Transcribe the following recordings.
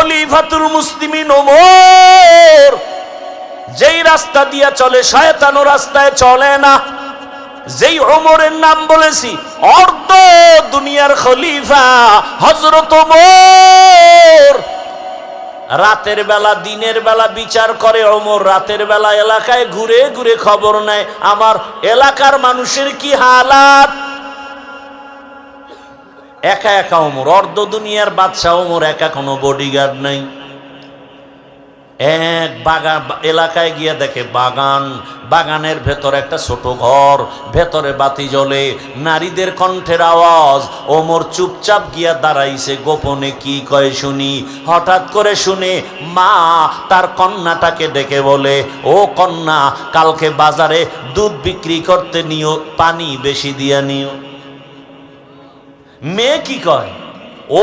খলিফাতুল মুসলিমিন ওমর যেই রাস্তা দিয়া চলে শয়তান ও রাস্তায় চলে না। যেই ওমরের নাম বলেছি অর্ধ দুনিয়ার খলিফা হযরত ওমর। রাতের বেলা দিনের বেলা বিচার করে ওমর, রাতের বেলা এলাকায় ঘুরে ঘুরে খবর নেয় আমার এলাকার মানুষের কি হালাত। একা একা ওমর, অর্ধ দুনিয়ার বাদশা ওমর, একা কোনো বডিগার্ড নাই। এক বাগান এলাকায় গিয়ে দেখে বাগান, বাগানের ভেতরে একটা ছোট ঘর, ভেতরে বাতি জ্বলে, নারীদের কণ্ঠের আওয়াজ। ওমর চুপচাপ গিয়া দাঁড়াইছে, গোপনে কি কয় শুনি। হঠাৎ করে শুনে মা তার কন্যাটাকে ডেকে বলে, ও কন্যা, কালকে বাজারে দুধ বিক্রি করতে নিও, পানি বেশি দিয়া নিও। মেয়ে কি কয়,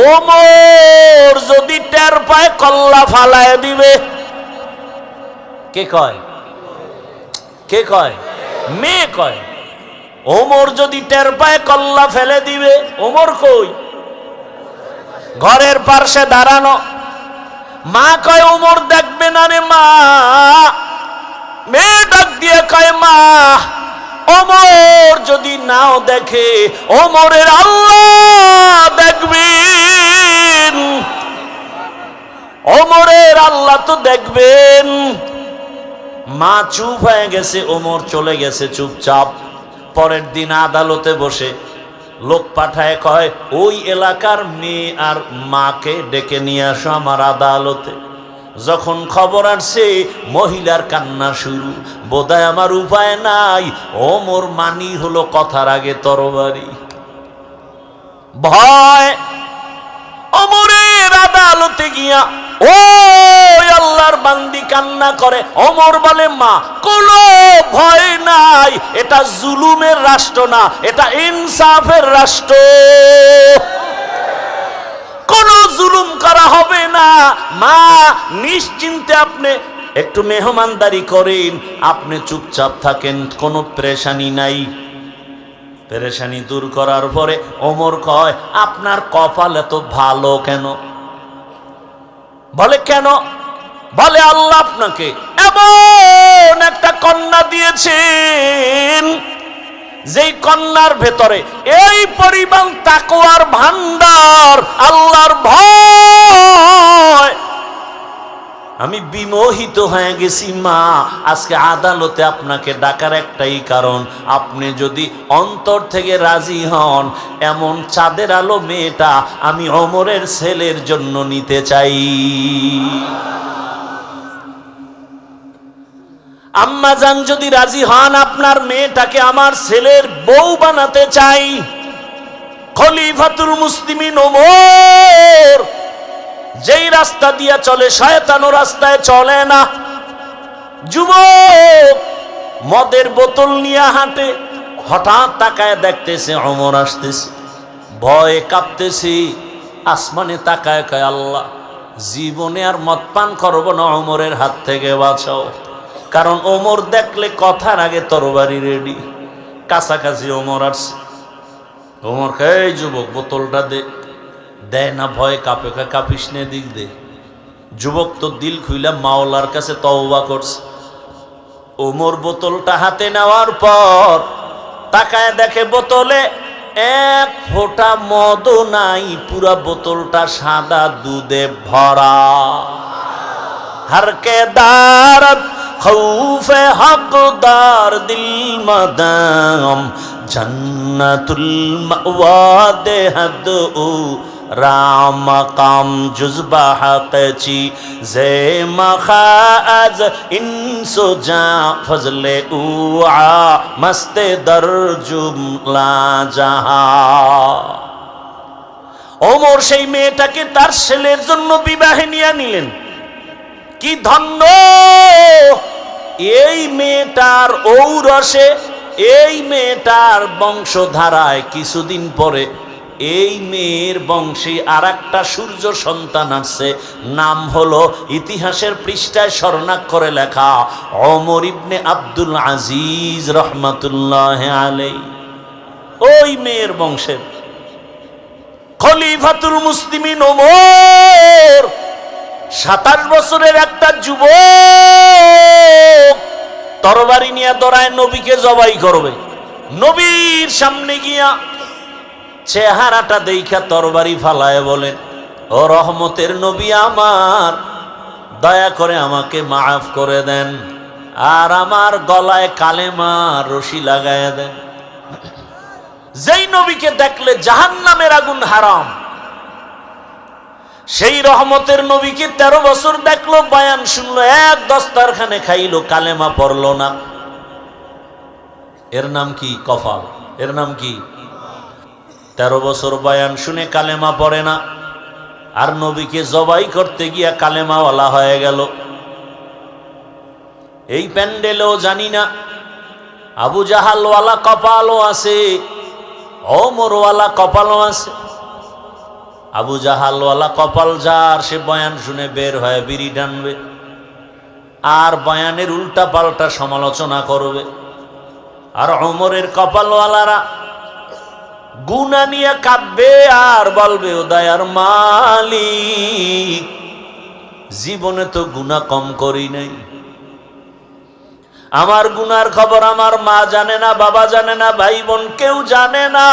ওমর যদি টের পায় কল্লা ফালায় দিবে। কে কয়? কে কয়? মেয়ে কয় ওমর যদি টের পায় কল্লা ফেলে দিবে। ওমর কই? ঘরের পাশে দাঁড়ানো। মা কয় ওমর দেখবে না রে মা। মেয়ে ডাক দিয়ে কয় মা, ওমর যদি নাও দেখে ওমরের আল্লাহ দেখবেন, ওমরের আল্লাহ তো দেখবেন। মা চুপ হয়ে গেছে, ওমর চলে গেছে চুপচাপ। পরের দিন আদালতে বসে লোক পাঠায়, কয় ওই এলাকার মেয়ে আর মাকে ডেকে নিয়ে আসো আমার আদালতে। যখন খবর আসছে মহিলার কান্না শুরু, বোধহয় আমার উপায় নাই। ওমর মানি হলো কথার আগে তরবারি। ভয় ওমরের আদালতে গিয়া ও আল্লাহর বান্দি কান্না করে। ওমর বলে মা, কোনো ভয় নাই, এটা জুলুমের রাষ্ট্র না, এটা ইনসাফের রাষ্ট্র। কোন জুলুম করা হবে না। মা নিশ্চিন্তে আপনি একটু মেহমানদারি করেন, আপনি চুপচাপ থাকেন, কোনো পেরেশানি নাই। পেরেশানি দূর করার পরে ওমর কয়, আপনার কপাল এত ভালো কেন? বলে কেন? বলে আল্লাহ আপনাকে এমন একটা কন্যা দিয়েছেন যেই কন্যার ভেতরে এই পরিমাণ তাকওয়ার ভান্ডার, আল্লাহর ভয়। আমি বিমোহিত হয়ে গেছি মা। আজকে আদালতে আপনাকে ডাকার একটাই কারণ, আপনি যদি অন্তর থেকে রাজি হন, এমন চাঁদের আলো মেয়েটা আমি ওমরের ছেলের জন্য নিতে চাই। আম্মা জান যদি রাজি হন, আপনার মেয়েটাকে আমার ছেলের বউ বানাতে চাই। খলিফাতুল মুসলিমিন ওমর যেই রাস্তা দিয়া চলে শয়তান ও রাস্তায় চলে না। যুবক মদের বোতল নিয়ে হাঁটে, হঠাৎ তাকায় দেখতেছে ওমর আসতেছে, ভয়ে কাঁপতেছে। আসমানে তাকায় কয় আল্লাহ, জীবনে আর মদ পান করবো না, ওমরের হাত থেকে বাঁচাও। কারণ ওমর দেখলে কথার আগে তরবারি রেডি। কাছাকাছি ওমর আসছে। ওমর কয় এই যুবক বোতলটা দে। দেয় না, ভয় কাঁপে, কাঁপিস নে, দিক দে। যুবক তো দিল খুইলা মাওলার কাছে তওবা করছে। ওমর বোতলটা হাতে নেওয়ার পর তাকায় দেখে বোতলে এক ফোঁটা মদও নাই, পুরা বোতলটা সাদা দুধে ভরা। হরকে দারত খৌফে হকদার দিল মদাম জন্নতুল মাওয়া দেহদ ও রাম কাম জুজবা হকচি জে মখাজ ইনসো জা ফজলে উআ মস্তে দর জুমলা জাহা। ওমর সেই মেয়েটাকে তার ছেলের জন্য বিবাহে নিয়ে নিলেন। কি ধন্য! এই মেয়েটার ঔরসে, এই মেয়েটার বংশধারায় কিছুদিন পরে এই মেয়ের বংশে আর একটা সূর্য সন্তান আসছে। নাম হলো ইতিহাসের পৃষ্ঠায় স্বর্ণাক্ষরে লেখা ওমর ইবনে আব্দুল আজিজ রহমাতুল্লাহ আলাইহি। ওই মেয়ের বংশের খলিফাতুল মুসলিমিন ওমর 27 বছরের একটা যুবক তরবারি নিয়ে দৌড়ায় নবীকে জবাই করবে। নবীর সামনে গিয়া চেহারাটা দেখা তরবারি ফালায় বলেন, ও রহমতের নবী আমার, দয়া করে আমাকে মাফ করে দেন আর আমার গলায় কালেমা রশি লাগায় দেন। যেই নবীকে দেখলে জাহান্নামের আগুন হারাম, সেই রহমতের নবীকে 13 বছর দেখলো, বয়ান শুনলো, এক দস্তারখানে খাইলো, কালেমা পড়লো না। এর নাম কি? কফাল। এর নাম কি? 13 বছর বয়ান শুনে কালেমা পড়ে না, আর নবীকে জবাই করতে গিয়া কালেমাওয়ালা হয়ে গেল। এই প্যান্ডেলেও জানি না আবু জাহালওয়ালা কপালও আছে, ওমরওয়ালা কপালও আছে। আবু জাহালওয়ালা কপাল যার, সে বয়ান শুনে বের হয়ে বিড়ি টানবে আর বয়ানের উল্টা পাল্টা সমালোচনা করবে। আর ওমরের কপালওয়ালারা গুনাহ নিয়ে কাঁদবে আর বলবে, ও দয়ার মালিক, জীবনে তো গুনাহ কম করি নাই, আমার গুনার খবর আমার মা জানে না, বাবা জানে না, ভাই বোন কেউ জানে না।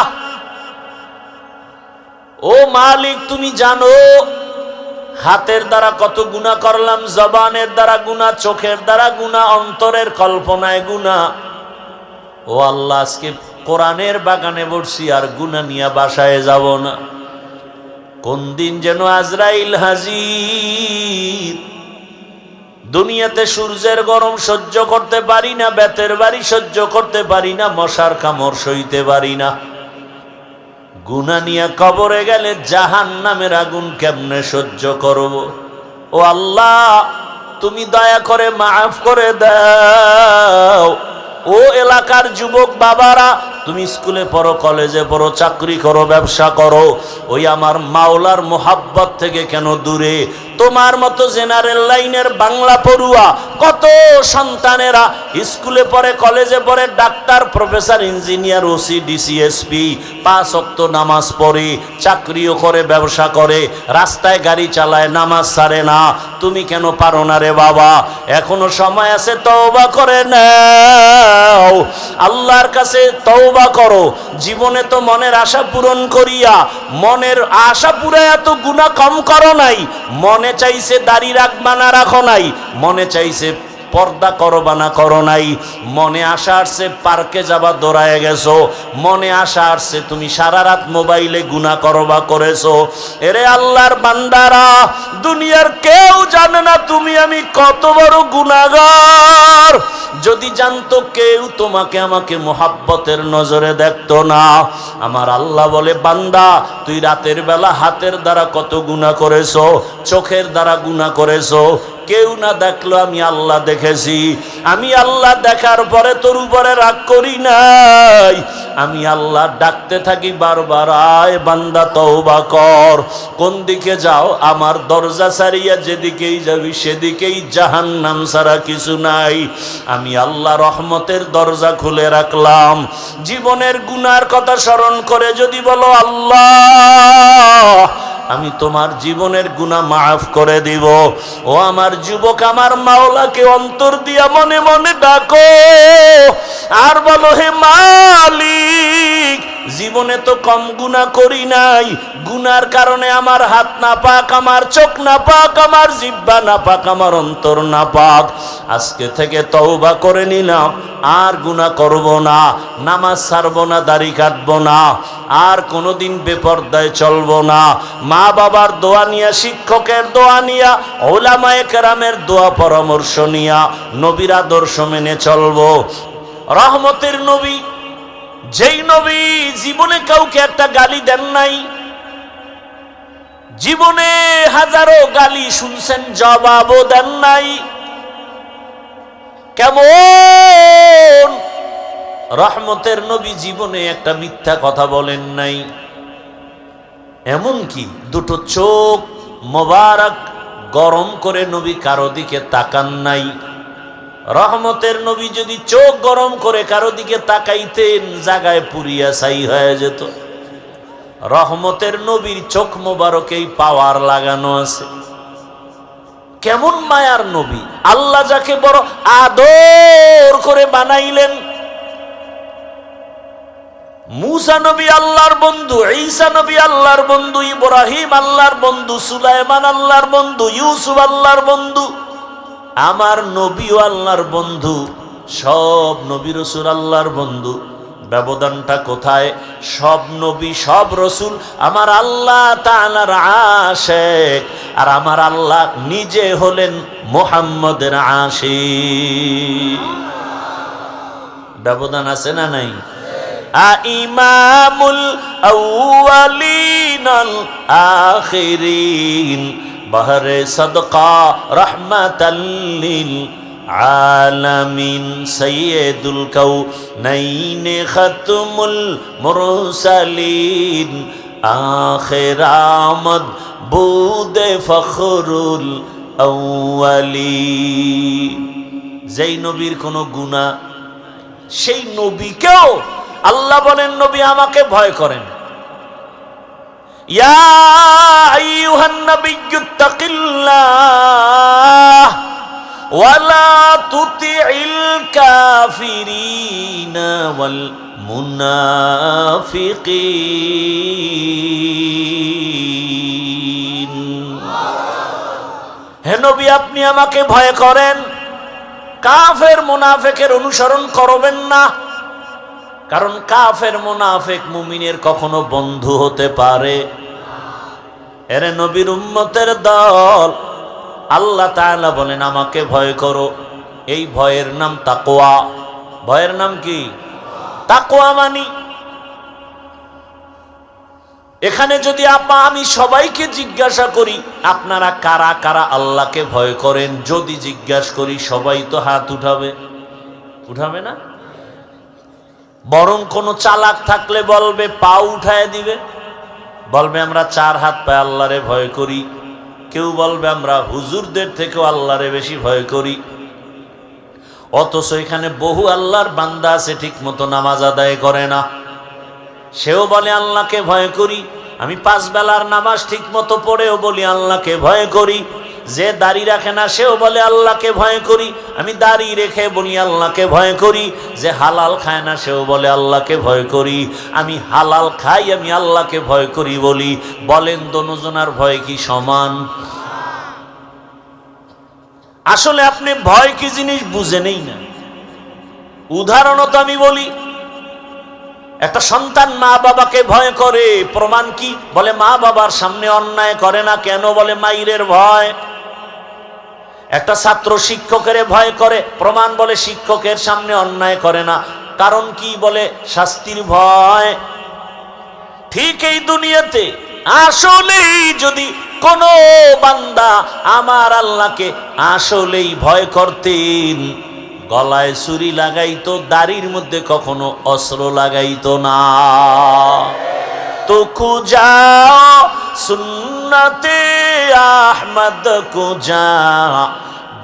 ও মালিক, তুমি জানো হাতের দ্বারা কত গুনাহ করলাম, জবানের দ্বারা গুনাহ, চোখের দ্বারা গুনাহ, অন্তরের কল্পনায় গুনাহ। ও আল্লাহ, আজকে কোরআনের বাগানে বসছি আর গুনাহ নিয়ে বাসায় যাব না। কোন দিন যেন আজরাইল হাজির। দুনিয়াতে সূর্যের গরম সহ্য করতে পারি না, বেতের বাড়ি সহ্য করতে পারি না, মশার কামড় সইতে পারি না। গুনাহ নিয়ে কবরে গেলে জাহান্নামের আগুন কেমনে সহ্য করব? ও আল্লাহ, তুমি দয়া করে মাফ করে দাও। ও এলাকার যুবক বাবারা, তুমি স্কুলে পড়ো, কলেজে পড়ো, চাকরি করো, ব্যবসা করো, ওই আমার মাওলার মোহাব্বত থেকে কেন দূরে? তোমার মতো জেনারেল লাইনের বাংলা পড়ুয়া কত সন্তানেরা স্কুলে পড়ে, কলেজে পড়ে, doctor, professor, engineer, OC, DC, SP, 5 ওয়াক্ত নামাজ পড়ে, চাকরিও করে, ব্যবসা করে, রাস্তায় গাড়ি চালায়, নামাজ ছাড়ে না। তুমি কেন পারো না রে বাবা? এখনো সময় আছে, তওবা করে নাও, আল্লাহর কাছে তওবা করো। জীবনে তো মনের আশা পূরণ করিয়া, মনের আশা পুরাইয়া তো গুনাহ কম করো নাই। মনে চাইছে দাড়ি রাখবা না, রাখো নাই। মনে চাইছে পর্দা করবা না, করো নাই। মনে আশা আসছে পার্কে যাবা, দৌড়ায় গেছো। মনে আশা আসছে তুমি সারা রাত মোবাইলে গুনাহ করবা, করেছো। এরে আল্লাহর বান্দারা, দুনিয়ার কেউ জানে না তুমি আমি কত বড় গুনাহগার। যদি জানতো কেউ, তোমাকে আমাকে মোহাব্বতের নজরে দেখতো না। আমার আল্লাহ বলে, বান্দা, তুই রাতের বেলা হাতের দ্বারা কত গুনাহ করেছো, চোখের দ্বারা গুনাহ করেছো। কেউ না দেখলো, আমি আল্লাহ দেখেছি। আমি আল্লাহ দেখার পরে তোর উপরে রাগ করি নাই। আমি আল্লাহ ডাকতে থাকি বারবার, আয় বান্দা, তওবা কর। কোন দিকে যাও? আমার দরজা ছাড়িয়া যেদিকেই যাবি সেদিকেই জাহান্নাম ছাড়া কিছু নাই। আমি আল্লাহ রহমতের দরজা খুলে রাখলাম। জীবনের গুনার কথা স্মরণ করে যদি বলো, আল্লাহ, আমি তোমার জীবনের গুনাহ মাফ করে দিব। ও আমার যুবক, আমার মাওলাকে অন্তর দিয়া মনে মনে ডাকো আর বলো, হে মালিক, জীবনে তো কম গুনাহ করি নাই। গুনার কারণে আমার হাত না পাক, আমার চোখ না পাক, আমার জিহ্বা না পাক, আমার অন্তর না পাক। আজকে থেকে তওবা করে নিলাম, আর গুনাহ করব না, নামাজ ছাড়বো না, দাড়ি কাটবো না, আর কোনোদিন বেপরদায় চলবো না। মা বাবার দোয়া নিয়া, শিক্ষকের দোয়া নিয়া, উলামায়ে কেরামের দোয়া পরামর্শ নিয়া, নবীর আদর্শ মেনে চলবো। রহমতের নবী, যেই নবী জীবনে কাউকে একটা গালি দেন নাই, জীবনে হাজারো গালি শুনছেন, জবাবও দেন নাই। কেমন রহমতের নবী জীবনে একটা মিথ্যা কথা বলেন নাই। এমনকি দুটো চোখ মোবারক গরম করে নবী কারো দিকে তাকান নাই। রহমতের নবী যদি চোখ গরম করে কারো দিকে তাকাইতেন, জায়গায় পুরিয়া ছাই হয়ে যেত। রহমতের নবীর চোখ মোবারকেই পাওয়ার লাগানো আছে। কেমন মায়ার নবী! আল্লাহ যাকে বড় আদর করে বানাইলেন। মুসা নবী আল্লাহর বন্ধু, ঈসা নবী আল্লাহর বন্ধু, ইব্রাহিম আল্লাহর বন্ধু, সুলাইমান আল্লাহর বন্ধু, ইউসুফ আল্লাহর বন্ধু, আমার নবীও আল্লাহর বন্ধু, সব নবী রাসূল আল্লাহর বন্ধু। ব্যবধানটা কোথায়? সব নবী সব রাসূল আমার আল্লাহ তাআলার আশিক, আর আমার আল্লাহ নিজে হলেন মুহাম্মদের আশিক। ব্যবধান আছে না নাই? ইমামুল আউয়ালিন আল আখিরিন বাহরে সাদকা রাহমাতাল লিল আলামিন সাইয়্যিদুল কাউনাইন খাতমুল মুরসালিন আখির আমদ বুদে ফখরুল আউয়ালিন। যেই নবীর কোনো গুনাহ, সেই নবীকেও আল্লাহ বলেন, নবী আমাকে ভয় করেন। ইয়া আইয়ুহান নাবিয়্যুত্তাকিল্লাহ ওয়ালা তুতিইল কাফিরিনা ওয়াল মুনাফিকিন। হে নবী, আপনি আমাকে ভয় করেন, কাফের মুনাফিকের অনুসরণ করবেন না। কারণ কাফের মুনাফিক মুমিনের কখনো বন্ধু হতে পারে। এরে নবীর উম্মতের দল, আল্লাহ তাআলা বলেন আমাকে ভয় করো। এই ভয়ের নাম তাকওয়া। ভয়ের নাম কি? তাকওয়া। মানি এখানে যদি আমি সবাইকে জিজ্ঞাসা করি আপনারা কারা কারা আল্লাহকে ভয় করেন, যদি জিজ্ঞাসা করি সবাই তো হাত উঠাবে, উঠাবে না? বরং কোন চালাক থাকলে বলবে, পা উঠায় দিবে, বলবে আমরা 4 হাত পায়ে আল্লাহরে ভয় করি। কেউ বলবে আমরা হুজুরদের থেকেও আল্লাহরে বেশি ভয় করি। অথচ এখানে বহু আল্লাহর বান্দা আছে ঠিক মতো নামাজ আদায় করে না, সেও বলে আল্লাহকে ভয় করি। আমি 5 বেলার নামাজ ঠিক মতো পড়েও বলি আল্লাহকে ভয় করি। যে দাড়ি রাখে না সেও বলে আল্লাহকে ভয় করি। আমি দাড়ি রেখে বলি আল্লাহকে ভয় করি। যে হালাল খায় না সেও বলে আল্লাহকে ভয় করি। আমি হালাল খাই, আমি আল্লাহকে ভয় করি বলি। বলেন দোনোজনার ভয় কি সমান? আসলে আপনি ভয় কি জিনিস বুঝেনই না। উদাহরণত আমি বলি, একটা সন্তান মা বাবাকে ভয় করে, প্রমাণ কি? বলে মা বাবার সামনে অন্যায় করে না। কেন? বলে মাইরের ভয়। একটা ছাত্র শিক্ষকের ভয় করে, প্রমাণ? বলে শিক্ষকের সামনে অন্যায় করে না। কারণ কি? বলে শাস্তির ভয়। ঠিক এই দুনিয়াতে আসলেই যদি কোন বান্দা আমার আল্লাহকে আসলেই ভয় করতেন, গলায় ছুরি লাগাইতো, দাড়ির মধ্যে কখনো অস্ত্র লাগাইতো না। তো কুজা সুন্নতে আহমদ কুজা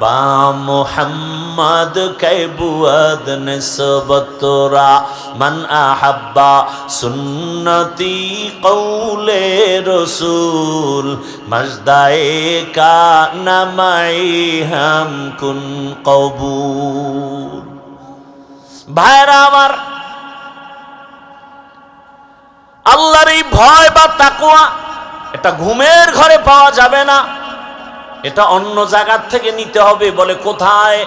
বা মুহাম্মদ কৈবুয়াদ নিসবতরা মান আহাব্বা সুন্নতি কৌলে রসুল মজদায়ে কা নামাই হাম কুন কবুল। ভাইরা আমার, আল্লাহর এই ভয় বা তাকওয়া এটা ঘুমের ঘরে পাওয়া যাবে না, এটা অন্য জায়গা থেকে নিতে হবে। বলে কোথায়?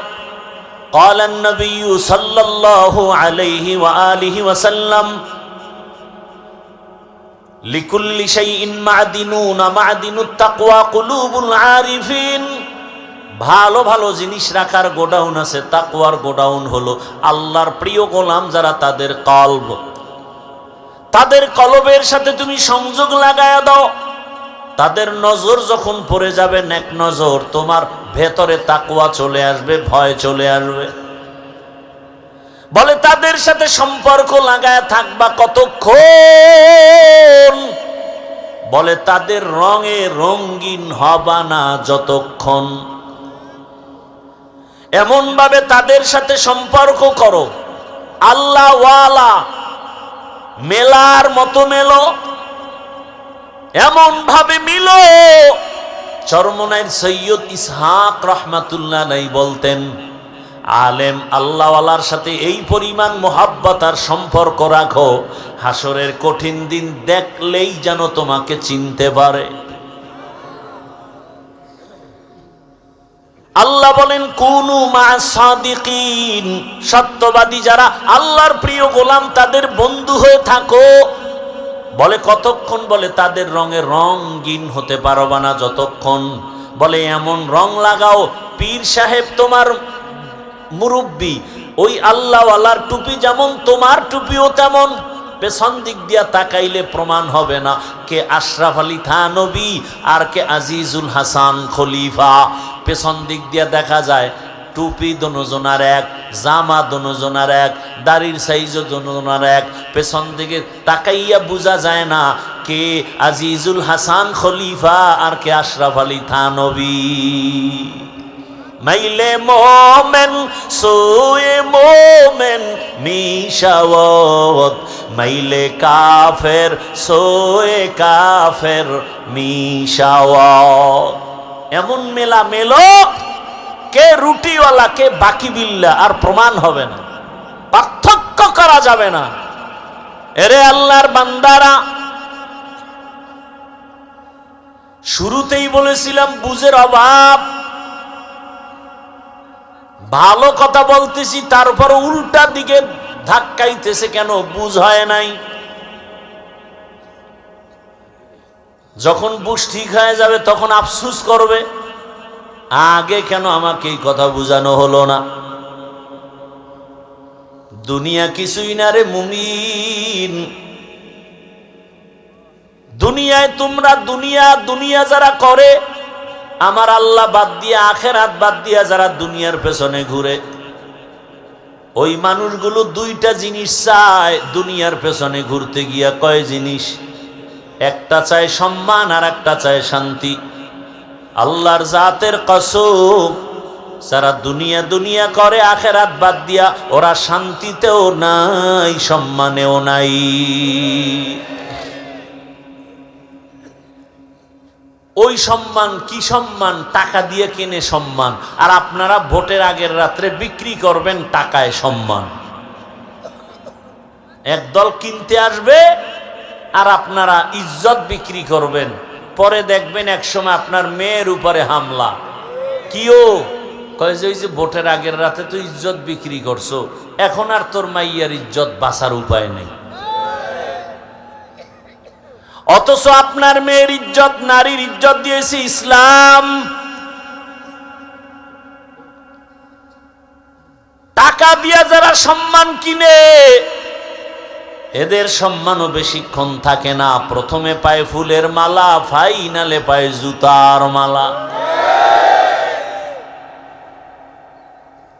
ক্বালান নবী সাল্লাল্লাহু আলাইহি ওয়া আলিহি ওয়াসাল্লাম লিকুল্লি শাইইন মা'দিনুন মা'দিনুত তাকওয়া কুলুবুল আরিফিন। ভালো ভালো জিনিস রাখার গোডাউন আছে, তাকওয়ার গোডাউন হলো আল্লাহর প্রিয় গোলাম যারা, তাদের কলব, তাদের কলবের সাথে তুমি সংযোগ লাগায়া দাও। তাদের নজর যখন পড়ে যাবে নেক নজর, তোমার ভেতরে তাকওয়া চলে আসবে, ভয় চলে আসবে। বলে তাদের সাথে সম্পর্ক লাগায় থাকবা কতক্ষণ? বলে তাদের রঙে রঙিন হবা না যতক্ষণ। এমন ভাবে তাদের সাথে সম্পর্ক করো, আল্লাহ ওয়ালা মেলার মতো মেলো, এমন ভাবে মিলো চরমনাইর সৈয়দ ইসহাক রাহমাতুল্লাহ আলাইহি বলতেন, আলেম আল্লাহওয়ালার সাথে এই পরিমাণ মোহাব্বত আর সম্পর্ক রাখো, হাসরের কঠিন দিন দেখলেই যেন তোমাকে চিনতে পারে। আল্লাহ বলেন কুনু মা'আস সাদিকিন, সত্যবাদী যারা আল্লাহর প্রিয় গোলাম তাদের বন্ধু হয়ে থাকো। বলে কতক্ষণ? বলে তাদের রঙে রঙিন হতে পারবা না যতক্ষণ। বলে এমন রং লাগাও, পীর সাহেব তোমার মুরব্বী, ওই আল্লাহওয়ালার টুপি যেমন তোমার টুপিও তেমন। পেছন দিক দিয়া তাকাইলে প্রমাণ হবে না কে আশরাফ আলী থানবী আর কে আজিজুল হাসান খলিফা। পেছন দিক দিয়া দেখা যায় টুপি দোনোজনার এক, জামা দোনোজনার এক, দাড়ির সাইজও দোনোজনার এক। পেছন দিকে তাকাইয়া বোঝা যায় না কে আজিজুল হাসান খলিফা আর কে আশরাফ আলী থানবী। মাইলে মোমেন সোয়ে মোমেন মিশাওয়াত, মাইলে কাফের সোয়ে কাফের মিশাওয়াত। এমন মেলা মেলো কে রুটিওয়ালা কে বাকি বিল্লা, আর প্রমাণ হবে না, পার্থক্য করা যাবে না। এরে আল্লাহর বান্দারা, শুরুতেই বলেছিলাম বুঝের অভাব। ভালো কথা বলতেছি তারপর উল্টা দিকে ধাক্কাইতেছে কেন? বুঝ হয় নাই। যখন বুঝ ঠিক হয়ে যাবে তখন আফসোস করবে, আগে কেন আমাকে এই কথা বুঝানো হলো না। দুনিয়া কিছুই না রে মুমিন। দুনিয়ায় তোমরা দুনিয়া যারা করে, আমার আল্লাহ বাদ দিয়ে আখেরাত বাদ দিয়া যারা দুনিয়ার পেছনে ঘুরে, ওই মানুষগুলো দুইটা জিনিস চায় দুনিয়ার পেছনে ঘুরতে গিয়া। কয় জিনিস? একটা চায় সম্মান আর একটা চায় শান্তি। আল্লাহর জাতের কসম, যারা দুনিয়া করে আখেরাত বাদ দিয়া, ওরা শান্তিতেও নাই সম্মানেও নাই। ওই সম্মান কি সম্মান? টাকা দিয়ে কিনে সম্মান। আর আপনারা ভোটের আগের রাত্রে বিক্রি করবেন টাকায় সম্মান। একদল কিনতে আসবে আর আপনারা ইজ্জত বিক্রি করবেন। পরে দেখবেন একসময় আপনার মেয়ের উপরে হামলা। কিও কয় যে ওই যে ভোটের আগের রাতে তো ইজ্জত বিক্রি করছো, এখন আর তোর মাইয়ার ইজ্জত বাঁচার উপায় নেই। অথচ আপনার মেয়ের ইজ্জত, নারীর ইজ্জত দিয়েছে ইসলাম। টাকা দিয়ে যারা সম্মান কিনে, এদের সম্মানও বেশিক্ষণ থাকে না। প্রথমে পায় ফুলের মালা, ফাইনালে পায় জুতার মালা।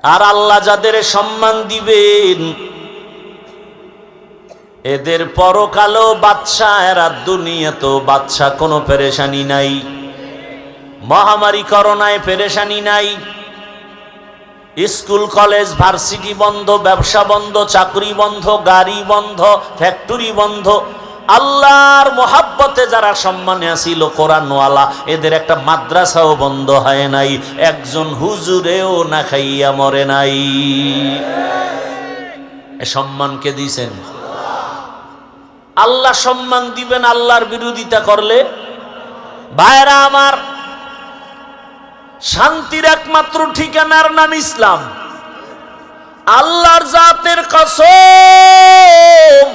আর আল্লাহ যাদের সম্মান দিবেন, এদের পরকালও বাদশা, এরা দুনিয়াতেও বাদশা। কোনো পেরেশানি নাই। মহামারী করোনায় পেরেশানি নাই। স্কুল কলেজ ভার্সিটি বন্ধ, ব্যবসা বন্ধ, চাকরি বন্ধ, গাড়ি বন্ধ, ফ্যাক্টরি বন্ধ। আল্লাহর মোহাব্বতে যারা সম্মানে আসিল কোরআনওয়ালা, এদের একটা মাদ্রাসাও বন্ধ হয় নাই, একজন হুজুরেও না খাইয়া মরে নাই। এ সম্মানকে দিয়েছেন আল্লাহ। সম্মান দিবেন আল্লাহর বিরোধিতা করলে। ভাইরা আমার, শান্তির একমাত্র ঠিকানার নাম ইসলাম। আল্লাহর জাতের কসম,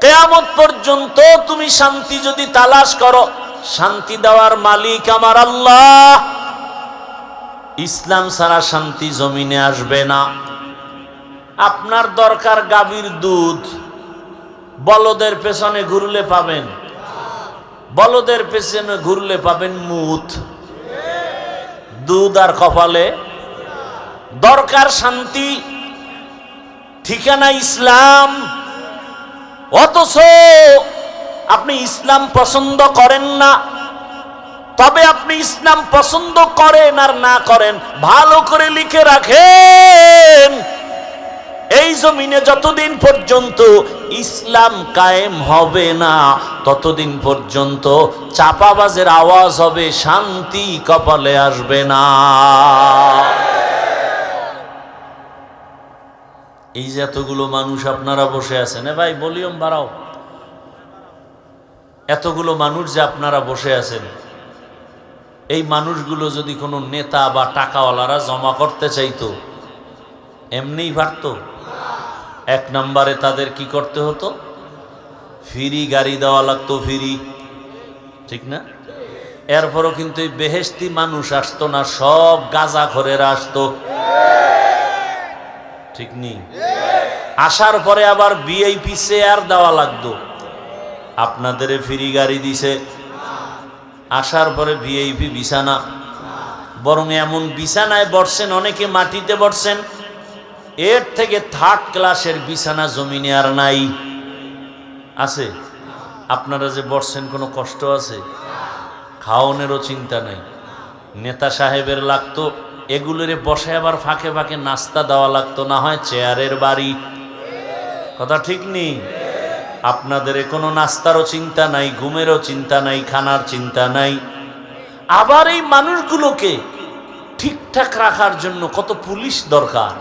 কিয়ামত পর্যন্ত তুমি শান্তি যদি তালাশ করো, শান্তি দেওয়ার মালিক আমার আল্লাহ। ইসলাম ছাড়া শান্তি জমিনে আসবে না। আপনার দরকার গাভীর দুধ, বলদের পেছনে ঘুরলে পাবেন, বলদের পেছনে ঘুরলে পাবেন মুত। দুধ আর কপালে দরকার শান্তি, ঠিকানা ইসলাম। অথচ আপনি ইসলাম পছন্দ করেন না। তবে আপনি ইসলাম পছন্দ করেন আর না করেন, ভালো করে লিখে রাখেন। এই জমিনে যতদিন পর্যন্ত ইসলাম কায়েম হবে না, ততদিন পর্যন্ত চাপাবাজের আওয়াজ হবে, শান্তি কপালে আসবে না। এই যে এতগুলো মানুষ আপনারা বসে আছেন, ভাই ভলিউম বাড়াও, এতগুলো মানুষ যে আপনারা বসে আছেন, এই মানুষগুলো যদি কোনো নেতা বা টাকাওয়ালারা জমা করতে চাইতো, এমনিই পারত? এক নম্বরে তাদের কি করতে হতো? ফ্রি গাড়ি দেওয়া লাগতো, ফ্রি, ঠিক না? এরপরও কিন্তু এই বেহেশতি মানুষ আসতো না, সব গাঁজাখোরেরা আসতো, ঠিক নেই? আসার পরে আবার ভিআইপি চেয়ার দেওয়া লাগতো। আপনাদের ফ্রি গাড়ি দিছে, আসার পরে ভিআইপি বিছানা, বরং এমন বিছানায় বসছেন, অনেকে মাটিতে বসছেন, এর থেকে থার্ড ক্লাসের বিছানা জমিনে আর নাই। আছে? আপনারা যে বসছেন কোনো কষ্ট আছে? খাওয়ানোরও চিন্তা নাই। নেতা সাহেবের লাগতো এগুলোরে বসে আবার ফাঁকে ফাঁকে নাস্তা দেওয়া লাগতো, না হয় চেয়ারের বাড়ি। কথা ঠিক নেই? আপনাদের কোনো নাস্তারও চিন্তা নাই, ঘুমেরও চিন্তা নাই, খানার চিন্তা নাই। আবার এই মানুষগুলোকে ঠিকঠাক রাখার জন্য কত পুলিশ দরকার,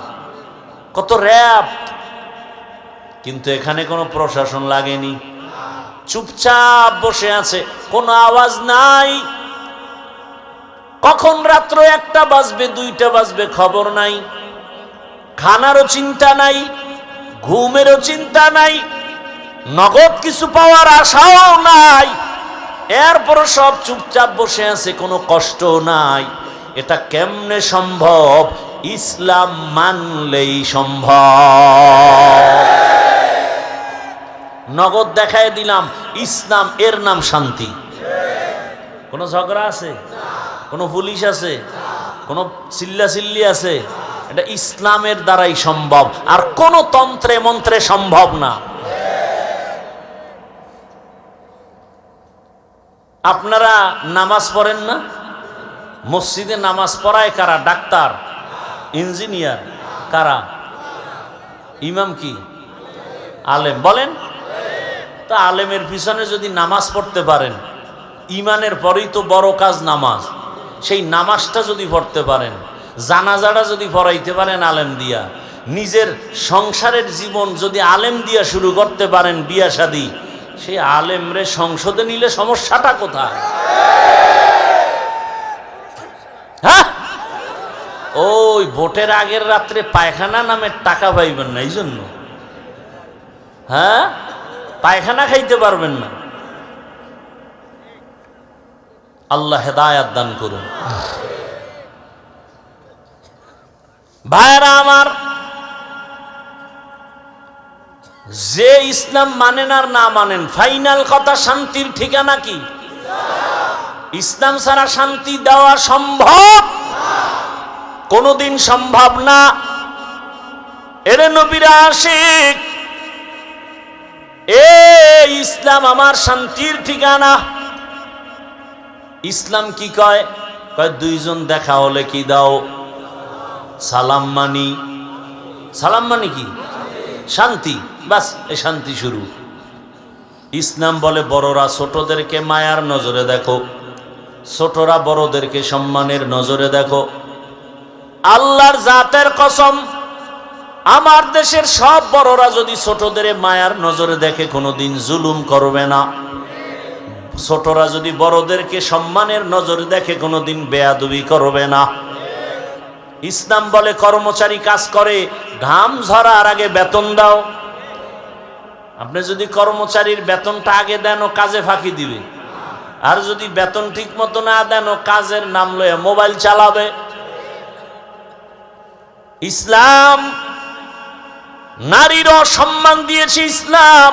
কত র্যাব, কিন্তু এখানে কোনো প্রশাসন লাগেনি, চুপচাপ বসে আছে, কোনো আওয়াজ নাই। কখন রাত্র 1টা বাজবে, 2টা বাজবে খবর নাই, খানারও চিন্তা নাই, ঘুমেরও চিন্তা নাই, নগদ কিছু পাওয়ার আশাও নাই, এরপর সব চুপচাপ বসে আছে, কোনো কষ্ট নাই। এটা কেমনে সম্ভব? ইসলাম মানলেই সম্ভব। নগদ দেখায় দিলাম ইসলাম, এর নাম শান্তি। কোনো ঝগড়া আছে? কোনো পুলিশ আছে? কোনো চিল্লাচিল্লি আছে? এটা ইসলামের দ্বারাই সম্ভব, আর কোন তন্ত্রে মন্ত্রে সম্ভব না। আপনারা নামাজ পড়েন না? মসজিদে নামাজ পড়ায় কারা? ডাক্তার, ইঞ্জিনিয়ার, কারা? ইমাম কি? আলেম। বলেন তা, আলেমের পিছনে যদি নামাজ পড়তে পারেন, ইমানের পরেই তো বড় কাজ নামাজ, সেই নামাজটা যদি পড়তে পারেন, জানাজাটা যদি পড়াইতে পারেন আলেম দিয়া, নিজের সংসারের জীবন যদি আলেম দিয়া শুরু করতে পারেন, বিয়া শাদী, সেই আলেমরে সংসদে নিলে সমস্যাটা কোথায়? হ্যাঁ, ওই ভোটের আগের রাত্রে পায়খানা নামের টাকা পাইবেন না, এই জন্য। হ্যাঁ, পায়খানা খাইতে পারবেন না। আল্লাহ হেদায়াত দান করুন। ভাইরা আমার, যে ইসলাম মানেন আর না মানেন, ফাইনাল কথা শান্তির ঠিকানা কি? ইসলাম ছাড়া শান্তি দেওয়া সম্ভব? কোনদিন সম্ভব না। এর নবীর আশিক, এ ইসলাম আমার শান্তির ঠিকানা। ইসলাম কি কয়? কয় দুইজন দেখা হলে কি দাও? সালাম মানি। সালাম মানি কি? শান্তি। বাস, এ শান্তি শুরু। ইসলাম বলে বড়রা ছোটদেরকে মায়ার নজরে দেখো, ছোটরা বড়দেরকে সম্মানের নজরে দেখো। আল্লাহর জাতের কসম, আমার দেশের সব বড়রা যদি ছোটদের মায়ার নজরে দেখে, কোনোদিন জুলুম করবে না। ছোটরা যদি বড়দেরকে সম্মানের নজরে দেখে, কোনোদিন বেয়াদবি করবে না। ইসলাম বলে কর্মচারী কাজ করে, ঘাম ঝরার আগে বেতন দাও। আপনি যদি কর্মচারীর বেতনটা আগে দেন, ও কাজে ফাঁকি দিবে। আর যদি বেতন ঠিক মতো না দেন, ও কাজের নাম লয়ে মোবাইল চালাবে। ইসলাম নারীরও সম্মান দিয়েছে ইসলাম,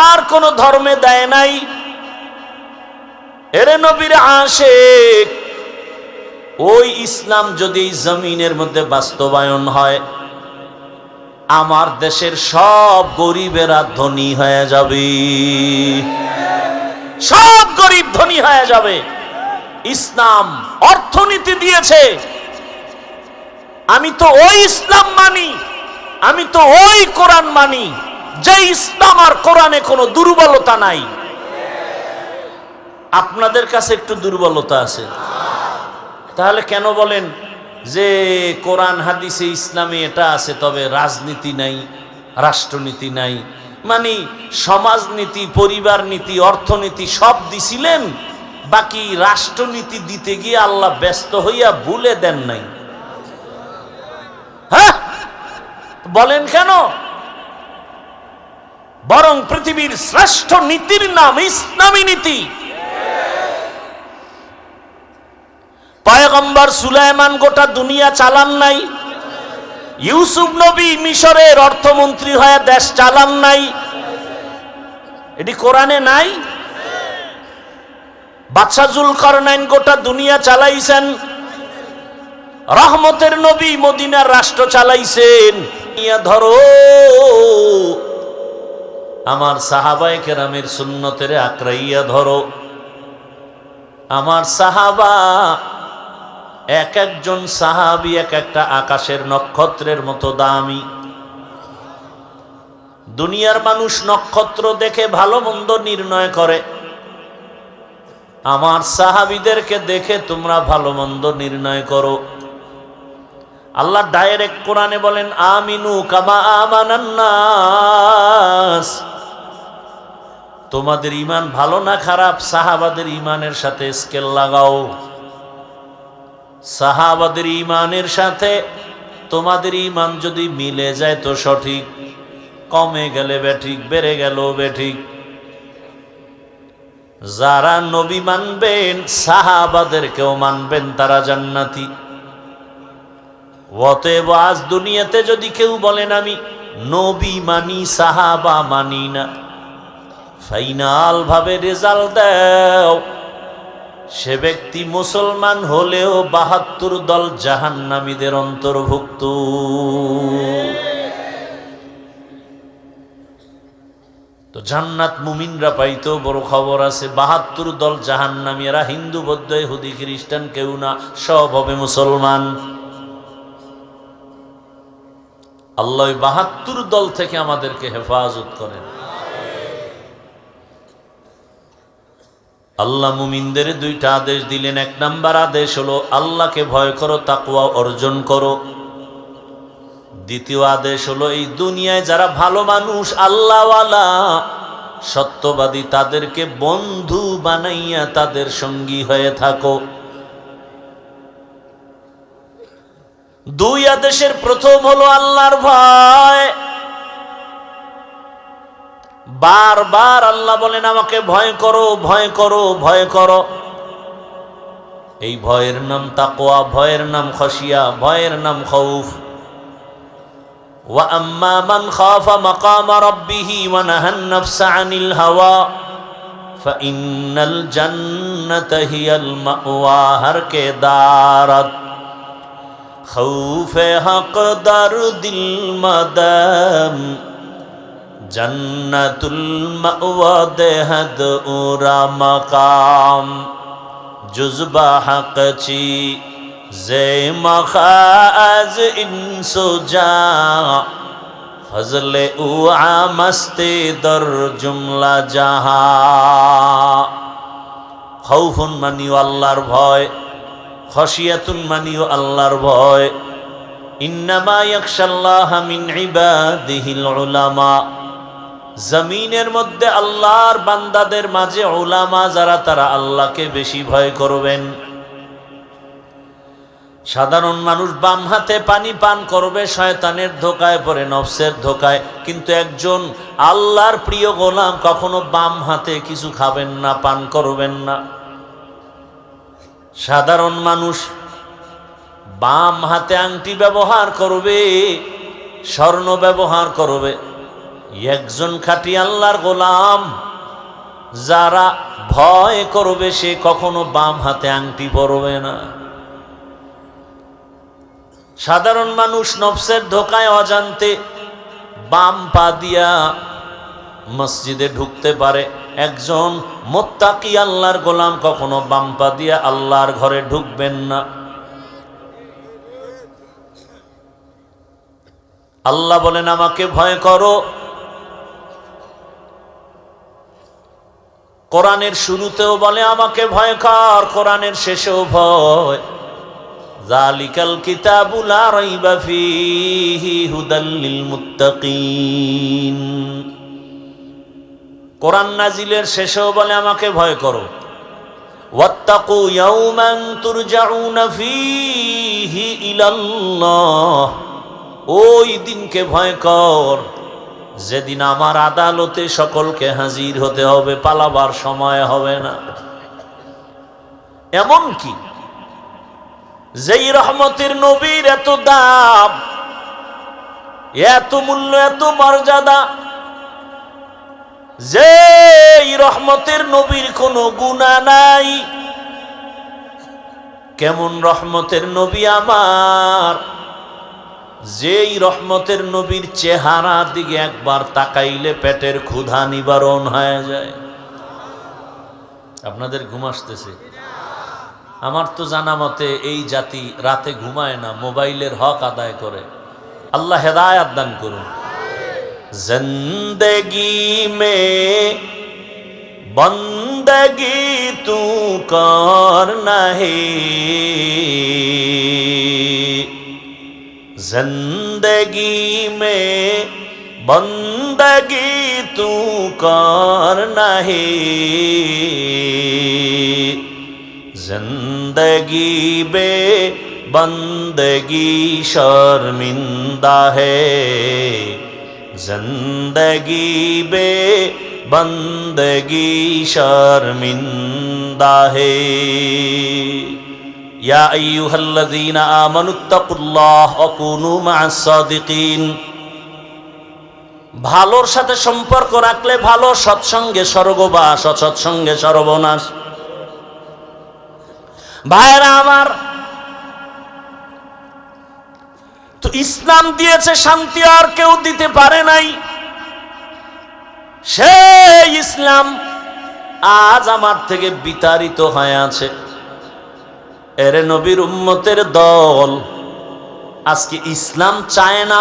আর কোন ধর্মে দেয় নাই। এর নবীর আশিক, ওই ইসলাম যদি জমিনের মধ্যে বাস্তবায়ন হয়, আমার দেশের সব গরিবেরা ধনী হয়ে যাবে, সব গরিব ধনী হয়ে যাবে। ইসলাম অর্থনীতি দিয়েছে। আমি তো ওই ইসলাম মানি আমি তো ওই কোরআন মানি যে ইসলাম আর কোরআনে কোনো দুর্বলতা নাই। আপনাদের কাছে একটু দুর্বলতা আছে, তাহলে কেন বলেন যে কোরআন হাদিসে ইসলামে এটা আছে তবে রাজনীতি নাই, রাষ্ট্রনীতি নাই? মানে সমাজনীতি, পরিবার নীতি, অর্থনীতি সব দিছিলেন, বাকি রাষ্ট্রনীতি দিতে গিয়ে আল্লাহ ব্যস্ত হইয়া ভুলে দেন নাই। হ্যাঁ, বলেন কেন? বরং পৃথিবীর শ্রেষ্ঠ নীতির নাম ইসলামী নীতি। পয়গম্বর সুলাইমান গোটা দুনিয়া চালান নাই, ইউসুফ নবী মিশরের অর্থমন্ত্রী হয়ে দেশ চালান নাই, এটি কোরআনে নাই? বাদশা জুলকারনাইন গোটা দুনিয়া চালাইছেন, রহমতের নবী মদিনার রাষ্ট্র চালাইছেন। ধরো আমার সাহাবায়ে কেরামের সুন্নতের আঁকড়াইয়া ধরো। আমার সাহাবা এক একজন সাহাবী এক একটা আকাশের নক্ষত্রের মতো দামি। দুনিয়ার মানুষ নক্ষত্র দেখে ভালো মন্দ নির্ণয় করে, আমার সাহাবীদেরকে দেখে তোমরা ভালো মন্দ নির্ণয় করো। আল্লাহ ডাইরেক্ট কোরআনে বলেন আমিনু কামা আমানান নাস। তোমাদের ঈমান ভালো না খারাপ, সাহাবাদের ঈমানের সাথে স্কেল লাগাও। সাহাবাদের ঈমানের সাথে তোমাদের ঈমান যদি মিলে যায় তো সঠিক, কমে গেলে বেঠিক, বেড়ে গেল বেঠিক। যারা নবী মানবেন সাহাবাদেরকেও মানবেন, তারা জান্নাতি। অতএব আজ দুনিয়াতে যদি কেউ বলেন আমি নবী মানি সাহাবা মানি না, ফাইনাল ভাবে রেজাল্ট দাও, সে ব্যক্তি মুসলমান হলেও ৭২ দল জাহান্নামীদের অন্তর্ভুক্ত। তো জান্নাত মুমিনরা পাইতেও বড় খবর আছে, ৭২ দল জাহান্নামী। এরা হিন্দু, বৌদ্ধ, ইহুদি, খ্রিস্টান কেউ না, সব হবে মুসলমান। আল্লাহ ৭২ দল থেকে আমাদেরকে হেফাজত করেন। আল্লাহ মুমিনদের দুইটা আদেশ দিলেন। এক নাম্বার আদেশ হলো আল্লাহকে ভয় করো, তাকওয়া অর্জন করো। দ্বিতীয় আদেশ হলো এই দুনিয়ায় যারা ভালো মানুষ, আল্লাহওয়ালা, সত্যবাদী, তাদেরকে বন্ধু বানাইয়া তাদের সঙ্গী হয়ে থাকো। দুই আদেশের প্রথম হলো আল্লাহর ভয়। বারবার আল্লাহ বলেন আমাকে ভয় করো, ভয় করো, ভয় করো। এই ভয়ের নাম তাকওয়া, ভয়ের নাম খশিয়া, ভয়ের নাম খৌফ। ওয়া আম্মা মান খাফা মাকামা রাব্বিহি ওয়া নাহান নাফসা আনিল হাওয়া ফাইন্নাল জান্নাতা হিয়াল মাওয়া। হর কে দারাত খৌফে হক দার দিল মাদাম জন্নতুল মাওয়া দেহদ উরা মাকাম জুজবা হক চি জে মখাজ ইনসুজা ফজলে উ আমস্তে দর জুমলা জাহা। খৌফুন মানিও আল্লাহর ভয়, খশিয়াতুন মানিও আল্লাহর ভয়। ইন্নামা ইয়াখশাল্লাহা মিন ইবাদিহিল উলামা। জমিনের মধ্যে আল্লাহর বান্দাদের মাঝে উলামা যারা, তারা আল্লাহকে বেশি ভয় করবেন। সাধারণ মানুষ বাম হাতে পানি পান করবে, শয়তানের ধোকায় পড়ে, নফসের ধোকায়। কিন্তু একজন আল্লাহর প্রিয় গোলাম কখনো বাম হাতে কিছু খাবেন না, পান করবেন না। সাধারণ মানুষ বাম হাতে আংটি ব্যবহার করবে, স্বর্ণ ব্যবহার করবে। একজন খাঁটি আল্লাহর গোলাম যারা ভয় করবে, সে কখনো বাম হাতে আংটি পরবে না। সাধারণ মানুষ নফসের ধোকায় অজান্তে বাম পা দিয়া মসজিদে ঢুকতে পারে। একজন মুত্তাকি আল্লাহর গোলাম কখনো বাম পা দিয়া আল্লাহর ঘরে ঢুকবেন না। আল্লাহ বলেন আমাকে ভয় করো। কোরআনের শুরুতেও বলে আমাকে ভয় কর, কোরআনের শেষেও ভয়। যালিকাল কিতাবু লা রাইবা ফীহি হুদাল লিল মুত্তাকিন। কোরআন নাজিলের শেষেও বলে আমাকে ভয় করো। ওয়াত্তাকু ইয়াওমান তুরজাউনা ফীহি ইলাল্লাহ, ওই দিনকে ভয় কর যেদিন আমার আদালতে সকলকে হাজির হতে হবে, পালাবার সময় হবে না। এমন কি যেই রহমতের নবীর এত দাম, এত মূল্য, এত মর্যাদা, যেই রহমতের নবীর কোনো গুনাহ নাই, কেমন রহমতের নবী আমার, যেই রহমতের নবীর চেহারা দিকে একবার তাকাইলে পেটের ক্ষুধা নিবারণ হয়ে যায়। আপনাদের ঘুম আসতেছে? আমার তো জানা মতে এই জাতি রাতে ঘুমায় না, মোবাইলের হক আদায় করে। আল্লাহ হেদায়েত দান করুন। জিন্দেগি মে বন্দগি তু করনা হে, जिंदगी में बंदगी तू करना है, जिंदगी बे बंदगी शर्मिंदा है, जिंदगी बे बंदगी शर्मिंदा है। या अय्युहल्लज़ीना আমানুত্তাকুল্লাহ ওয়া কুনু মা'আস সাদিকিন। ভালোর সাথে সম্পর্ক রাখলে ভালো, সৎসঙ্গে স্বর্গবাস, অসৎসঙ্গে সর্বনাশ। ভাইরা আমার, তো ইসলাম দিয়েছে শান্তি, আর কেউ দিতে পারে নাই। সেই ইসলাম আজ আমার থেকে বিতাড়িত হয়ে আছে। এরে নবীর উম্মতের দল আজকে ইসলাম চায় না।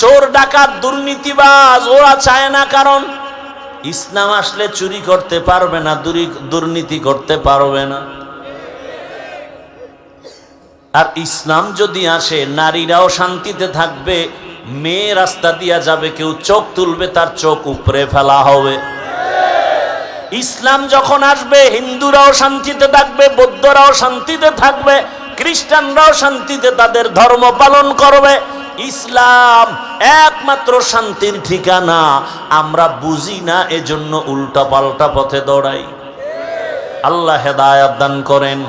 চোর ডাকাত দুর্নীতিবাজ ওরা চায় না, কারণ ইসলাম আসলে চুরি করতে পারবে না, দুর্নীতি করতে পারবে না। আর ইসলাম যদি আসে, নারীরাও শান্তিতে থাকবে, মেয়ে রাস্তা দিয়া যাবে, কেউ চোখ তুলবে তার চোখ উপরে ফেলা হবে। ইসলাম যখন আসবে, হিন্দুরাও শান্তিতে থাকবে, বৌদ্ধরাও শান্তিতে থাকবে, খ্রিস্টানরাও শান্তিতে তাদের ধর্ম পালন করবে। ইসলাম একমাত্র শান্তির ঠিকানা। আমরা বুঝি না, এজন্য উল্টা পাল্টা পথে দৌড়াই। আল্লাহ হেদায়েত দান করেন।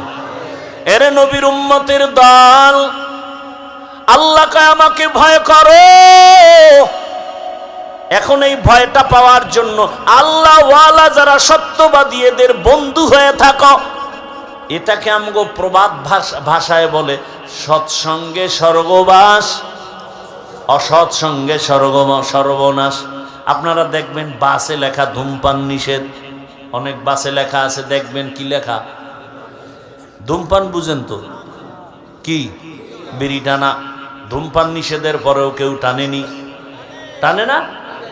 এরে নবীর উম্মতের দল, আল্লাহকে আমাকে ভয় করো। এখন এই ভয়টা পাওয়ার জন্য আল্লাহ ওয়ালা যারা সত্যবাদী, এদের বন্ধু হয়ে থাকো। এটাকে আমগো প্রবাদ ভাষায় বলে সৎসঙ্গে স্বর্গবাস, অসৎসঙ্গে সর্বনাশ। আপনারা দেখবেন বাসে লেখা ধূমপান নিষেধ, অনেক বাসে লেখা আছে, দেখবেন কি লেখা? ধূমপান বুঝেন তো কি? বিড়ি টানা। ধূমপান নিষেধের পরেও কেউ টানেনি, টানে না?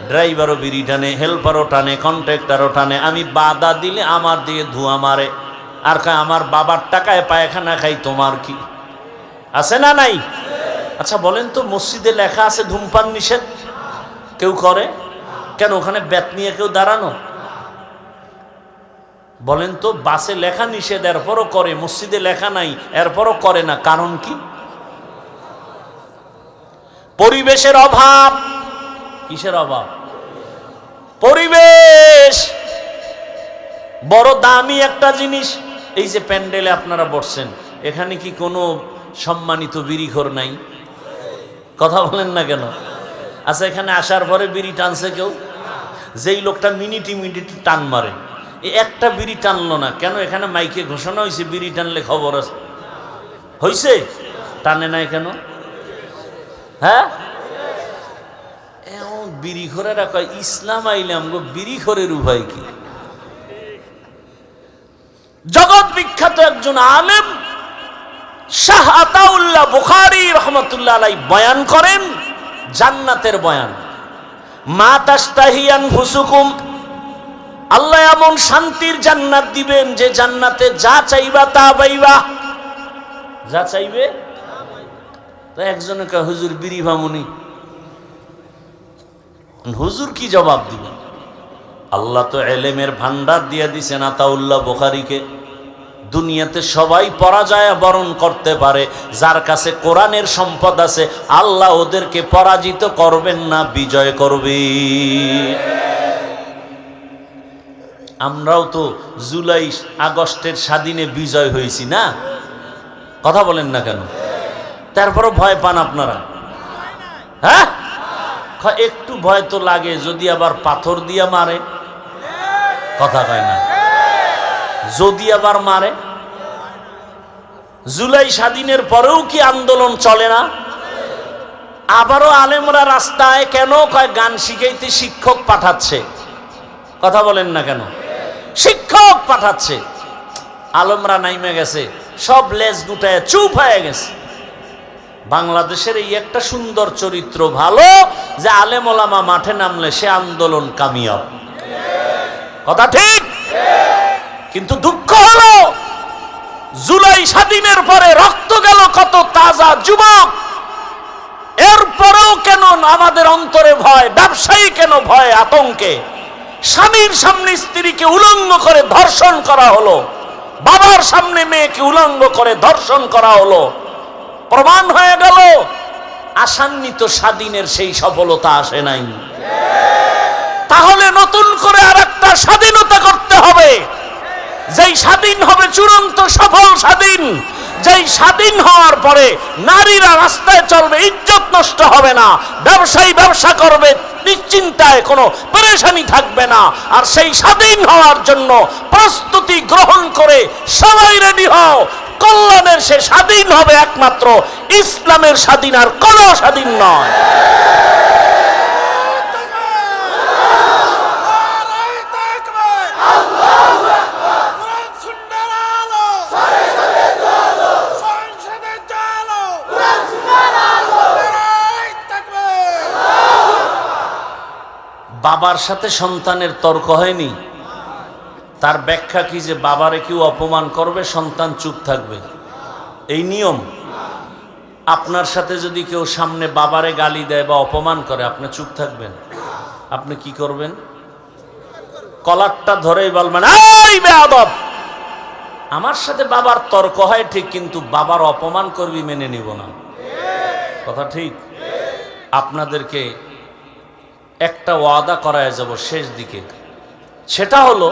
ড্রাইভারও বিড়ি টানে, হেল্পারও টানে, কন্ট্রাক্টরও টানে। আমি বাধা দিলে আমার দিয়ে ধোঁয়া মারে, আর কয় আমার বাবার টাকায় পায়খানা খাই, তোমার কি? আছে না নাই? আচ্ছা বলেন তো, মসজিদে লেখা আছে ধূমপান নিষেধ, কেউ করে কেন? ওখানে বেত নিয়ে কেউ দাঁড়ানো? বলেন তো, বাসে লেখা নিষেধ এরপরও করে, মসজিদে লেখা নাই এরপরও করে না, কারণ কি? পরিবেশের অভাব। কিসের অভাব? পরিবেশ বড় দামি একটা জিনিস। এই যে প্যান্ডেলে আপনারা বসছেন, এখানে কি কোনো সম্মানিত বিড়িখোর নাই? কথা বলেন না কেন? আচ্ছা, এখানে আসার পরে বিড়ি টানছে কেউ? যেই লোকটা মিনিটি টান মারে, একটা বিড়ি টানলো না কেন? এখানে মাইকে ঘোষণা হয়েছে বিড়ি টানলে খবর আছে, হয়েছে? টানে নাই কেন? হ্যাঁ, বিড়িখোরেরা কয় ইসলাম আইলাম গো, বিড়িখোরের উপায় কি? জগৎ বিখ্যাত একজন আলেম শাহ আতাউল্লাহ বুখারী রহমাতুল্লাহ আলাইহি বয়ান করেন, জান্নাতের বয়ান। মা তাশতাহি আনফুসুকুম, আল্লাহ এমন শান্তির জান্নাত দিবেন যে জান্নাতে যা চাইবা তা পাইবা, যা চাইবে। তো একজনে কয় হুজুর বিড়ি ভামুনি, হুজুর কি জবাব দিবেন? আল্লাহ তো এলেমের ভান্ডার দিয়ে দিছেন আতাউল্লাহ বুখারীকে। দুনিয়াতে সবাই পরাজয় বরণ করতে পারে, যার কাছে কোরআনের সম্পদ আছে আল্লাহ ওদেরকে পরাজিত করবেন না, বিজয় করবে। আমরাও তো জুলাই আগস্টের স্বাধীনে বিজয় হয়েছি না? কথা বলেন না কেন? তারপরও ভয় পান আপনারা? হ্যাঁ, একটু ভয় তো লাগে, যদি আবার পাথর দিয়া মারে। কথা কয় না? যদি আবার মারে। জুলাই স্বাধীনের পরেও কি আন্দোলন চলে না? আবারও আলেমরা রাস্তায় কেন? কয় গান শিখাইতে শিক্ষক পাঠাচ্ছে। কথা বলেন না কেন? শিক্ষক পাঠাচ্ছে। আলেমরা নাইমে গেছে, সব লেজ গুটায় চুপ হয়ে গেছে। বাংলাদেশের এই একটা সুন্দর চরিত্র ভালো যে আলেম ওলামা মাঠে নামলে সে আন্দোলন কামিয়াব। কথা ঠিক? কিন্তু দুঃখ হলো জুলাই স্বাধীনের পরে রক্ত গেল কত তাজা যুবক, এরপরেও কেন আমাদের অন্তরে ভয়? ব্যবসায়ী কেন ভয় আতঙ্কে? স্বামীর সামনে স্ত্রীকে উলঙ্গ করে ধর্ষণ করা হলো, বাবার সামনে মেয়েকে উলঙ্গ করে ধর্ষণ করা হলো। প্রমাণ হয়ে গেল আশান্বিত স্বাধীনের সেই সফলতা আসে নাই। তাহলে নতুন করে আরেকটা স্বাধীনতা করতে হবে, যেই স্বাধীন হবে চূড়ান্ত সফল স্বাধীন, যেই স্বাধীন হওয়ার পরে নারীরা রাস্তায় চলবে, ইজ্জত নষ্ট হবে না, ব্যবসায়ী ব্যবসা করবে, নিশ্চিন্তায় কোনো পেরেশানি থাকবে না। আর সেই স্বাধীন হওয়ার জন্য প্রস্তুতি গ্রহণ করে সবাই রেডি হও। কল্যাণের সে স্বাধীন হবে একমাত্র ইসলামের স্বাধীন, আর কোনো স্বাধীন নয়। বাবার সাথে সন্তানের তর্ক হয়নি, তার ব্যাখ্যা কি যে বাবারে কেউ অপমান করবে সন্তান চুপ থাকবে, এই নিয়ম? আপনার সাথে যদি কেউ সামনে বাবারে গালি দেয় বা অপমান করে, আপনি চুপ থাকবেন? আপনি কি করবেন? কলারটা ধরেই বলবেন, এই বেয়াদব! আমার সাথে বাবার তর্ক হয় ঠিক, কিন্তু বাবার অপমান করবি মেনে নিব না। কথা ঠিক? আপনাদেরকে একটা ওয়াদা করায় যাব শেষ দিকে, সেটা হলো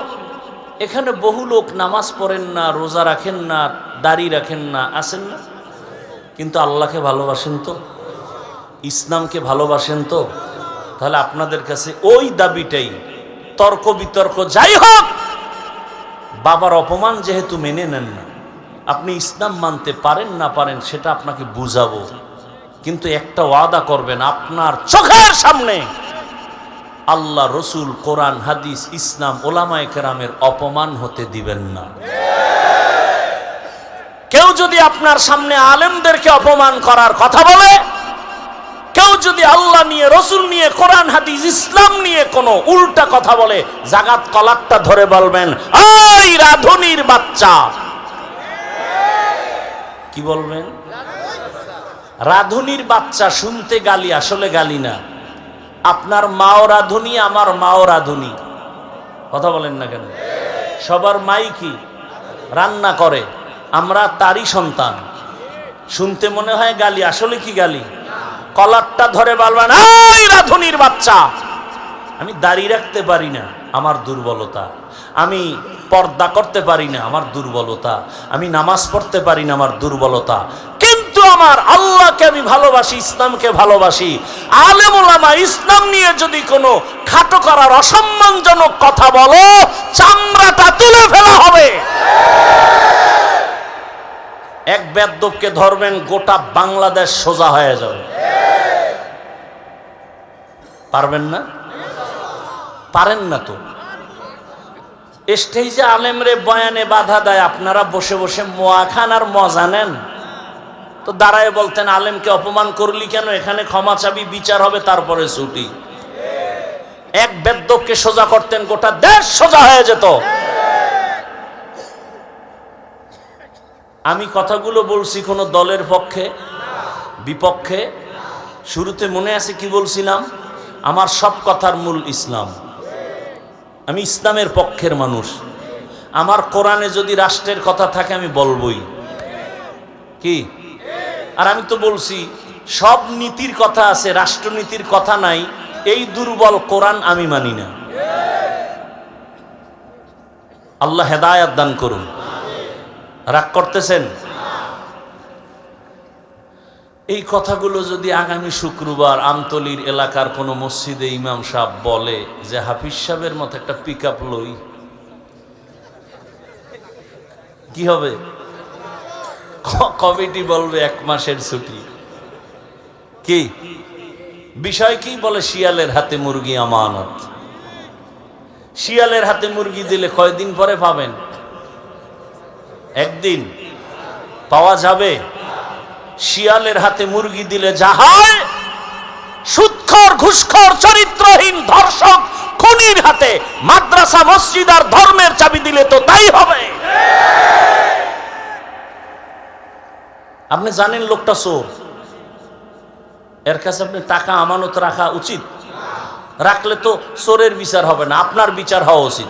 এখানে বহু লোক নামাজ পড়েন না, রোজা রাখেন না, দাড়ি রাখেন না, আছেন না, কিন্তু আল্লাহকে ভালোবাসেন তো, ইসলামকে ভালোবাসেন তো। তাহলে আপনাদের কাছে ওই দাবিটাই, তর্ক বিতর্ক যাই হোক, বাবার অপমান যেহেতু মেনে নেন না, আপনি ইসলাম মানতে পারেন না পারেন সেটা আপনাকে বুঝাবো, কিন্তু একটা ওয়াদা করবেন, আপনার চোখের সামনে আল্লাহ, রসুল, কোরআন, হাদিস, ইসলাম, ওলামায়ে কেরামের অপমান হতে দিবেন না। কেউ যদি আপনার সামনে আলেমদেরকে অপমান করার কথা বলে, কেউ যদি আল্লাহ নিয়ে, রসুল নিয়ে, কোরআন, হাদিস, ইসলাম নিয়ে কোনো উল্টা কথা বলে, জাগাত কলারটা ধরে বলবেন, এই রাধুনির বাচ্চা। কি বলবেন? রাধুনির বাচ্চা শুনতে গালি, আসলে গালি না। আপনার মাও রাধুনি, আমার মাও রাধুনি। কথা বলেন না কেন? সবার মাই কি রান্না করে, আমরা তারই সন্তান। শুনতে মনে হয় গালি, আসলে কি গালি? কলারটা ধরে বলবেন, এই রাধুনির বাচ্চা। আমি দাড়ি রাখতে পারি না, আমার দুর্বলতা। আমি পর্দা করতে পারি না, আমার দুর্বলতা। আমি নামাজ পড়তে পারি না, আমার দুর্বলতা। কিন্তু আমার আল্লাহকে আমি ভালোবাসি, ইসলামকে ভালোবাসি। আলেম ওলামা ইসলাম নিয়ে যদি কোনো খাটো করার অসম্মানজনক কথা বলো, চামড়াটা তুলে ফেলা হবে। এক বেয়াদবকে ধরবেন, গোটা বাংলাদেশ সোজা হয়ে যাবে। পারবেন না? পারেন না তো। স্টেজে আলেমরে বয়ানে বাধা দেয়, আপনারা বসে বসে মোয়া খান আর মজা নেন। তো দাঁড়ায় বলতেন, আলেমকে অপমান করলি কেন, এখানে ক্ষমা চাবি, বিচার হবে, তারপরে ছুটি। এক বেদ্যপকে সোজা করতেন, গোটা দেশ সোজা হয়ে যেত। আমি কথাগুলো বলছি কোনো দলের পক্ষে বিপক্ষে। শুরুতে মনে আছে কি বলছিলাম? আমার সব কথার মূল ইসলাম। আমি ইসলামের পক্ষের মানুষ। আমার কোরআনে যদি রাষ্ট্রের কথা থাকে আমি বলবই। কি? আর আমি তো বলছি সব নীতির কথা আছে, রাষ্ট্রনীতির কথা নাই। এই দুর্বল কোরআন আমি মানি না। আল্লাহ হেদায়েত দান করুন। রাগ করতেছেন? এই কথাগুলো যদি আগামী শুক্রবার আমতলির এলাকার কোনো মসজিদে ইমাম সাহেব বলে যে হাফিজ সাহেবের মতো একটা পিকআপ লই, কি হবে? কমিটি বলবে 1 মাসের ছুটি। কি বিষয়? কি বলে? শিয়ালের হাতে মুরগি আমানত। শিয়ালের হাতে মুরগি দিলে কয়দিন পরে পাবেন? একদিন পাওয়া যাবে? শিয়ালের হাতে মুরগি দিলে যা হয়, সুদখোর, ঘুষখোর, চরিত্রহীন, ধর্ষক, খুনির হাতে মাদ্রাসা, মসজিদ আর ধর্মের চাবি দিলে তো তাই হবে। আপনি জানেন লোকটা চোর, এর কাছে আপনি টাকা আমানত রাখা উচিত? রাখলে তো চোরের বিচার হবে না, আপনার বিচার হওয়া উচিত।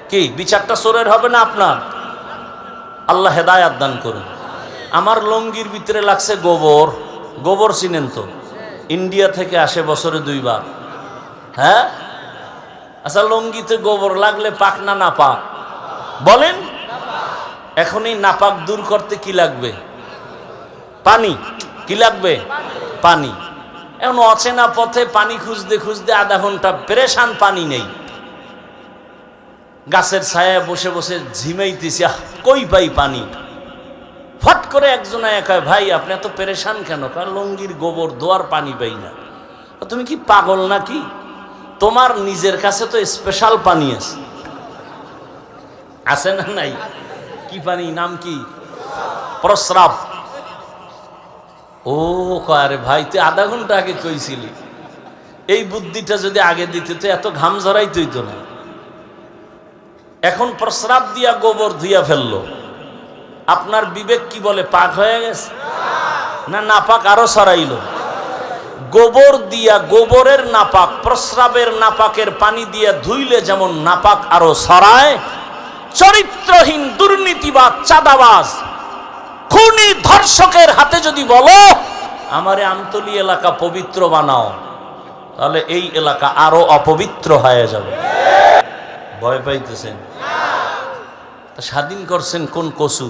কি বিচারটা চোরের হবে না আপনার? আল্লাহ হেদায়াত দান করুন। আমার লঙ্গির ভিতরে লাগছে গোবর। গোবর চিনেন তো? ইন্ডিয়া থেকে আসে বছরে 2 বার। হ্যাঁ, আচ্ছা, লঙ্গিতে গোবর লাগলে পাক না নাপাক বলেন? এখন এই নাপাক দূর করতে কি লাগবে? পানি। কি লাগবে? পানি। এখন অচেনা পথে পানি খুঁজতে খুঁজতে আধা ঘন্টা পেরেশান, পানি নেই। গাছের ছায়ায় বসে বসে ঝিমাইতেছি, কই পাই পানি। ফট করে একজন কয়, ভাই আপনি এত পেরেশান কেন? কারণ লঙ্গির গোবর দোয়ার পানি পাই না। তুমি কি পাগল নাকি? তোমার নিজের কাছে তো স্পেশাল পানি আছে, আছে না নাই? কি পানি? নাম কি? প্রস্রাব। ও আরে ভাই, তুই আধা ঘন্টা আগে কইছিলি। এই বুদ্ধিটা যদি আগে দিতে তো এত ঘাম ঝরাইতই তো না। এখন প্রস্রাব দিয়া গোবর ধুইয়া ফেললো, আপনার বিবেক কি বলে? পাক হয়ে গেছে না নাপাক আরো ছড়াইল? গোবর দিয়া, গোবরের নাপাক, প্রস্রাবের নাপাকের পানি দিয়া ধুইলে যেমন নাপাক আরো ছড়ায়, চরিত্রহীন, দুর্নীতিবাজ, চাঁদাবাজ, খুনি, ধর্ষকের হাতে যদি বলো আমারে আমতলী এলাকা পবিত্র বানাও, তাহলে এই এলাকা আরো অপবিত্র হয়ে যাবে। ভয় পাইতেছেন? স্বাধীন করছেন কোন কসু?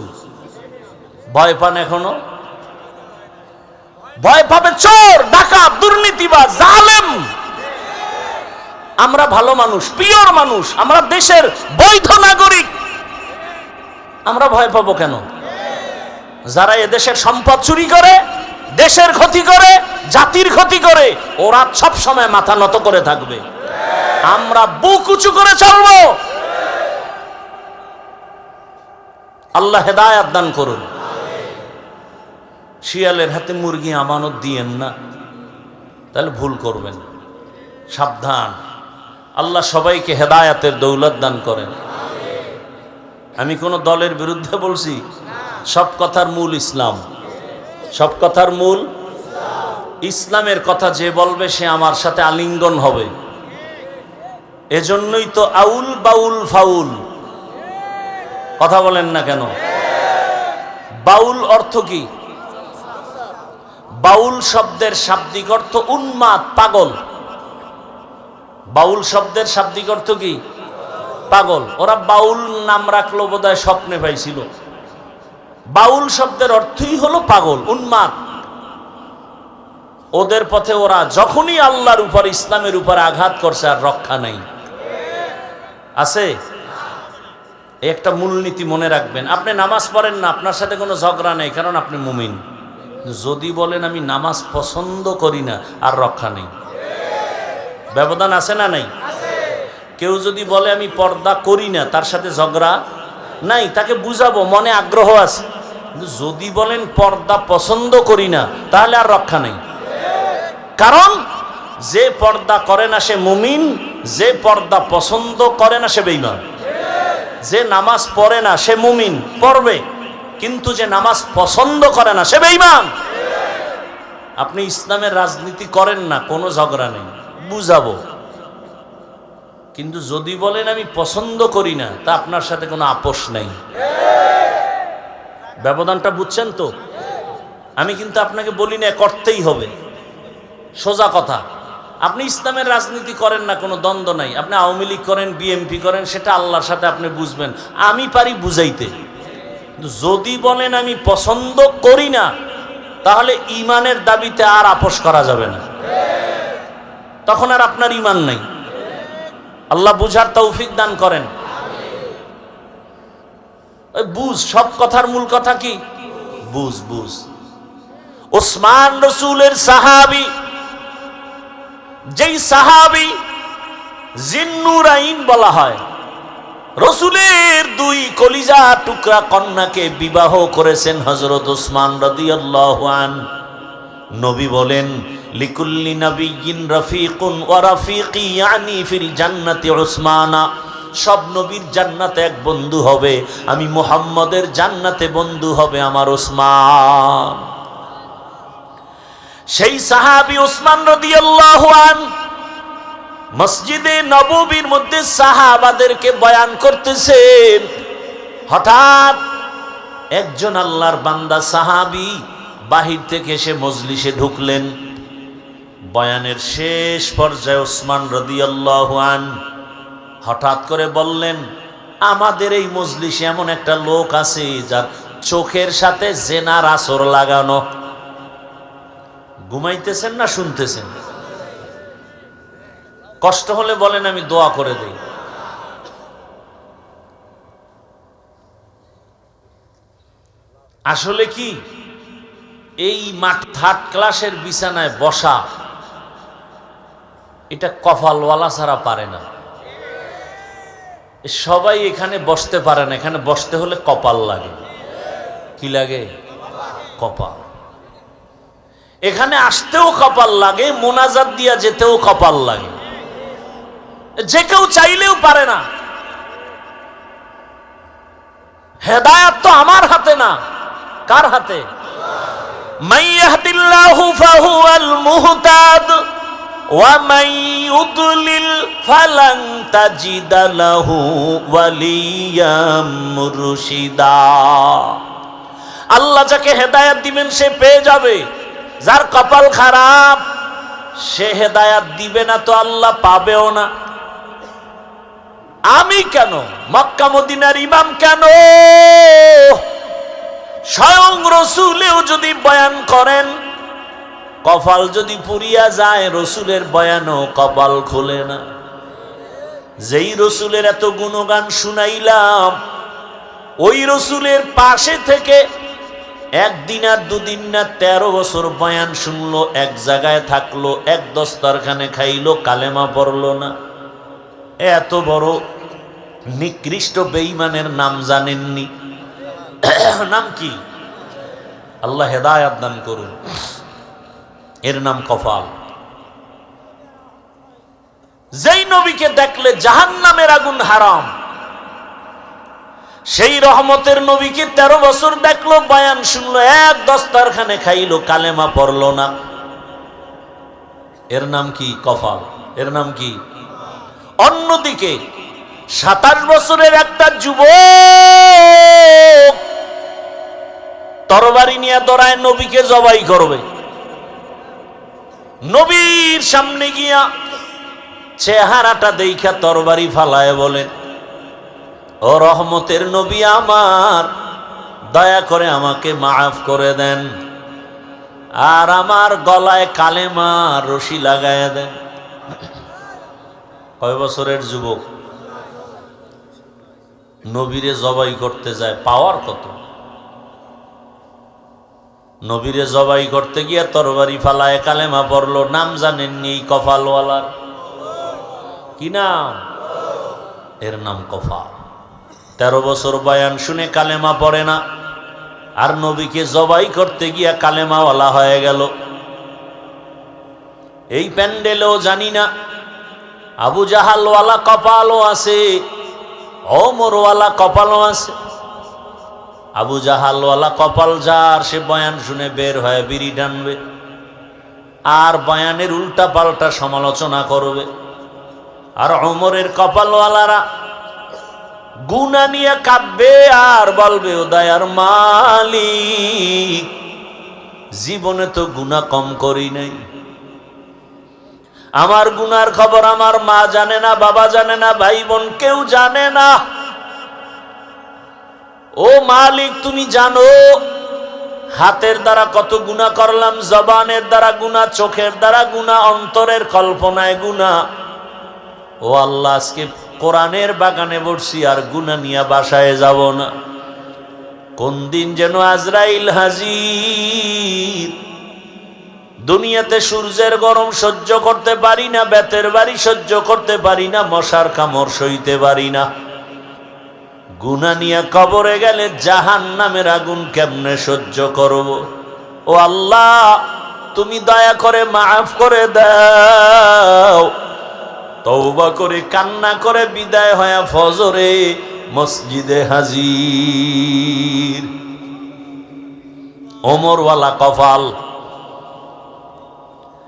ভয় পান এখনো? ভয় পাবে চোর, ডাকাত, দুর্নীতিবাজ, জালেম। আমরা ভালো মানুষ, পিওর মানুষ, আমরা দেশের বৈধ নাগরিক, আমরা ভয় পাবো কেন? যারা এদেশের সম্পদ চুরি করে, দেশের ক্ষতি করে, জাতির ক্ষতি করে, ওরা সব সময় মাথা নত করে থাকবে। আমরা বুক উঁচু করে চলবো। আল্লাহ হেদায়াত দান করুন। শিয়ালের হাতে মুরগি আমানত দিয়েন না, তাহলে ভুল করবেন। সাবধান। আল্লাহ সবাইকে হেদায়াতের দৌলত দান করেন। আমি কোন দলের বিরুদ্ধে বলছি? সব কথার মূল ইসলাম। সব কথার মূল ইসলামের কথা যে বলবে সে আমার সাথে আলিঙ্গন হবে। এজন্যই তো আউল বাউল ফাউল। কথা বলেন না কেন? বাউল অর্থ কি? বাউল শব্দের শাব্দিক অর্থ উন্মাদ, পাগল। বাউল শব্দের শাব্দিক অর্থ কি? পাগল। ওরা বাউল নাম রাখলো বোধহয় স্বপ্নে পাইছিল। বাউল শব্দের অর্থই হলো পাগল, উন্মাদ। ওদের পথে ওরা যখনই আল্লাহর উপর, ইসলামের উপর আঘাত করছে আর রক্ষা নাই। আছে? একটা মূলনীতি মনে রাখবেন। আপনি নামাজ পড়েন না, আপনার সাথে কোনো ঝগড়া নেই, কারণ আপনি মুমিন। যদি বলেন আমি নামাজ পছন্দ করি না, আর রক্ষা নেই। ব্যবধান আছে না নাই? কেউ যদি বলে আমি পর্দা করি না, তার সাথে ঝগড়া নাই, তাকে বুঝাবো, মনে আগ্রহ আছে, কিন্তু যদি বলেন পর্দা পছন্দ করি না, তাহলে আর রক্ষা নেই। কারণ যে পর্দা করে না সে মুমিন, যে পর্দা পছন্দ করে না সে বেঈমান। যে নামাজ পড়ে না সে মুমিন, পড়বে, কিন্তু যে নামাজ পছন্দ করে না সে বেঈমান। আপনি ইসলামের রাজনীতি করেন না, কোনো ঝগড়া নেই, বুঝাবো। কিন্তু যদি বলেন আমি পছন্দ করি না, তা আপনার সাথে কোনো আপোষ নেই। ব্যবধানটা বুঝছেন তো? আমি কিন্তু আপনাকে বলি না করতেই হবে, সোজা কথা। আপনি ইসলামের রাজনীতি করেন না, কোনো দ্বন্দ্ব নাই। আপনি আওয়ামী লীগ করেন, বিএনপি করেন, সেটা আল্লাহর সাথে আপনি বুঝবেন। আমি পারি বুঝাইতে। যদি বলেন আমি পছন্দ করি না, তাহলে ইমানের দাবিতে আর আপোষ করা যাবে না, তখন আর আপনার ইমান নাই। আল্লাহ বুঝার তৌফিক দান করেন। বুঝ, সব কথার মূল কথা কি? বুঝ বুঝ। ওসমান রসুলের সাহাবী, যেই সাহাবী জিন্নুরাইন বলা হয়, রসুলের দুই কলিজা টুকরা কন্যাকে বিবাহ করেছেন হযরত ওসমান রাদিয়াল্লাহু আনহু। নবী বলেন লিকুল্লি নাবিয়্যিন রাফিকুন ওয়া রাফিকি ইয়ানি ফিল জান্নাতি উসমানা। সব নবীর জান্নাতে এক বন্ধু হবে, আমি মুহাম্মদের জান্নাতে বন্ধু হবে আমার ওসমান। সেই সাহাবী ওসমান রাদিয়াল্লাহু আনহু মসজিদে নববীর মধ্যে সাহাবাদেরকে বয়ান করতেছেন। হঠাৎ একজন আল্লাহর বান্দা সাহাবী বাহির থেকে এসে মজলিসে ঢুকলেন। বয়ানের শেষ পর্যায়ে ওসমান রাদিয়াল্লাহু আনহু হঠাৎ করে বললেন, আমাদের এই মজলিসে এমন একটা লোক আছে যার চোখের সাথে জেনার আসর লাগানো। ঘুমাইতেছেন না শুনতেছেন? কষ্ট হলে বলেন, আমি দোয়া করে দেই। আসলে কি এই থার্ড ক্লাসের বিছানায় বসা, এটা কপালওয়ালা ছাড়া পারে না। সবাই এখানে বসতে পারে না, এখানে বসতে হলে কপাল লাগে। কি লাগে? কপাল। এখানে আসতেও কপাল লাগে, মোনাজাত দিয়া যেতেও কপাল লাগে। যে কেউ চাইলেও পারে না। হেদায়েত তো আমার হাতে না, কার হাতে? মান ইয়াহদিল্লাহু ফাহুয়াল মুহতাদ ওয়া মান ইউদ্লিল ফালান তাজিদা লাহু ওয়ালিয়াম মুরশিদা। আল্লাহ যাকে হেদায়েত দিবেন সে পেয়ে যাবে, যার কপাল খারাপ সে হেদায়েত দিবে না তো আল্লাহ পাবেও না। আমি কেন, মক্কা মদিনার ইমাম কেন, স্বয়ং রসুলেও যদি বয়ান করেন, কপাল যদি পুরিয়া যায়, রসুলের বয়ানও কপাল খোলে না। যেই রসুলের এত গুণগান শুনাইলাম, ওই রসুলের পাশে থেকে একদিন আর দুদিন না 13 বছর বয়ান শুনলো, এক জায়গায় থাকলো, এক দস্তরখানে খাইলো, কালেমা পড়লো না। এত বড় নিকৃষ্ট বেঈমানের নাম জানেননি? নাম কি? আল্লাহ হেদায়েত দান করুন। এর নাম কপাল। যেই নবীকে দেখলে জাহান্নামের আগুন হারাম, সেই রহমতের নবীকে 13 বছর দেখলো, বয়ান শুনলো, এক দস্তরখানে খাইলো, কালেমা পড়লো না। এর নাম কি? কপাল। এর নাম কি? অন্যদিকে 27 বছরের একটা যুবক তরবারি নিয়ে দৌড়ায় নবীকে জবাই করবে। নবীর সামনে গিয়া চেহারাটা দেখা তরবারি ফালায় বলেন, ও রহমতের নবী আমার, দয়া করে আমাকে মাফ করে দেন, আর আমার গলায় কালেমা রশি লাগায় দেন। কয় বছরের যুবক নবীরে জবাই করতে যায়, পাওয়ার কত! নবীরে জবাই করতে গিয়া তরবারি ফালায় কালেমা পড়লো। নাম জানেননি এই কপালওয়ালার? কি নাম? এর নাম কপাল। 13 বছর বয়ান শুনে কালেমা পড়ে না, আর নবীকে জবাই করতে গিয়া কালেমাওয়ালা হয়ে গেল। এই প্যান্ডেলেও জানি না আবু জাহালওয়ালা কপালও আছে, ওমরওয়ালা কপালও আছে। আবু জাহালওয়ালা কপাল যার, সে বয়ান শুনে বের হয়ে বিড়ি টানবে আর বয়ানের উল্টা পাল্টা সমালোচনা করবে। আর ওমরের কপালওয়ালারা গুনাহ নিয়ে কাঁদবে আর বলবে ও দয়ার মালিক, জীবনে তো গুনাহ কম করি নাই, আমার গুনার খবর আমার মা জানে না, বাবা জানে না, ভাই বোন কেউ জানে না। ও মালিক তুমি জানো হাতের দ্বারা কত গুনাহ করলাম, জবানের দ্বারা গুনাহ, চোখের দ্বারা গুনাহ, অন্তরের কল্পনায় গুনাহ। ও আল্লাহ, আজকে কোরআনের বাগানে বসছি আর গুনাহ নিয়ে বাসায় যাব না। কোন দিন যেন আজরাইল হাজির। দুনিয়াতে সূর্যের গরম সহ্য করতে পারি না, বেতের বাড়ি সহ্য করতে পারি না, মশার কামড় সইতে পারি না। গুনাহ নিয়ে কবরে গেলে জাহান্নামের আগুন কেমনে সহ্য করব? ও আল্লাহ, তুমি দয়া করে মাফ করে দাও। তওবা করে কান্না করে বিদায় হয়ে ফজরে মসজিদে হাজির। ওমরওয়ালা কপাল।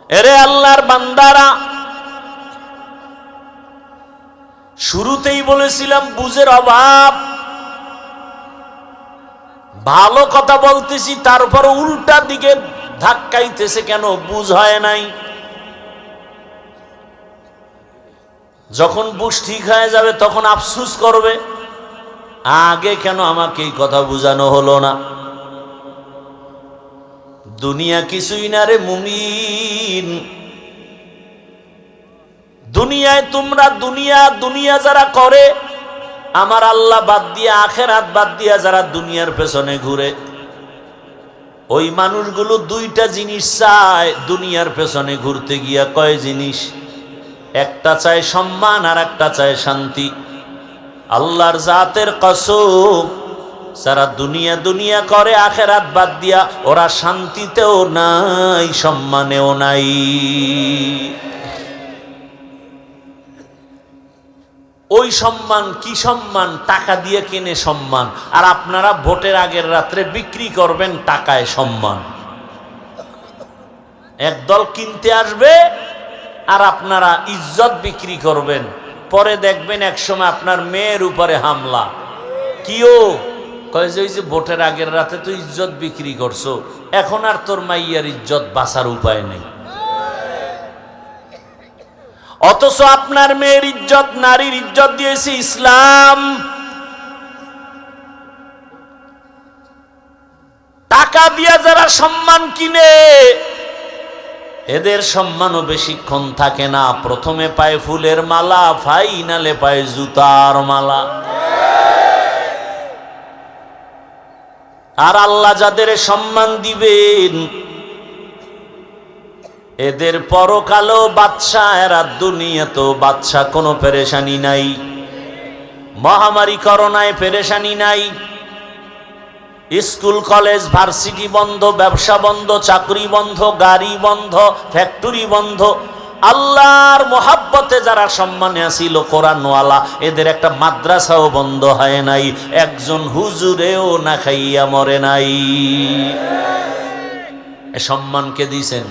এরে আল্লাহর বান্দারা, শুরুতেই বলেছিলাম বুঝের অভাব। ভালো কথা বলতেছি তারপর উল্টা দিকে ধাক্কাইতেছে কেন? বুঝ হয় নাই। যখন বুঝ ঠিক হয়ে যাবে তখন আফসোস করবে, আগে কেন আমাকে এই কথা বুঝানো হলো না। দুনিয়া কিছুই না রে মুমিন। দুনিয়ায় তোমরা দুনিয়া যারা করে, আমার আল্লাহ বাদ দিয়ে, আখেরাত বাদ দিয়া যারা দুনিয়ার পেছনে ঘুরে, ওই মানুষগুলো দুইটা জিনিস চায় দুনিয়ার পেছনে ঘুরতে গিয়া। কয় জিনিস? একটা চায় সম্মান আর একটা চায় শান্তি। আল্লাহর জাতের কসম, যারা দুনিয়া করে আখেরাত বাদ দিয়া, ওরা শান্তিতেও নাই, সম্মানেও নাই। ওই সম্মান কি সম্মান? টাকা দিয়ে কিনে সম্মান। আর আপনারা ভোটের আগের রাত্রে বিক্রি করবেন টাকায় সম্মান। একদল কিনতে আসবে আর আপনারা ইজ্জত বিক্রি করবেন। পরে দেখবেন একসময় আপনার মেয়ের উপরে হামলা। কিও কয় যে ওই যে ভোটের আগের রাতে তো ইজ্জত বিক্রি করছো, এখন আর তোর মাইয়ার ইজ্জত বাঁচার উপায় নেই। অথচ আপনার মেয়ের ইজ্জত, নারীর ইজ্জত দিয়েছে ইসলাম। টাকা দিয়ে যারা সম্মান কিনে, এদের সম্মানও বেশিক্ষণ থাকে না। প্রথমে পায় ফুলের মালা, ফাইনালে পায় জুতার মালা। আর আল্লাহ যাদের সম্মান দিবেন, এদের পরকালও বাদশা, এরা দুনিয়াতেও বাদশা। কোনো পেরেশানি নাই। মহামারী করোনায় পেরেশানি নাই। স্কুল কলেজ ভার্সিটি বন্ধ, ব্যবসা বন্ধ, চাকরি বন্ধ, গাড়ি বন্ধ, ফ্যাক্টরি বন্ধ। আল্লাহর মোহাব্বতে যারা সম্মানে আসিল, কোরআনওয়ালা, এদের একটা মাদ্রাসাও বন্ধ হয় নাই, একজন হুজুরেও না খাইয়া মরে নাই। এ সম্মানকে দিয়েছেন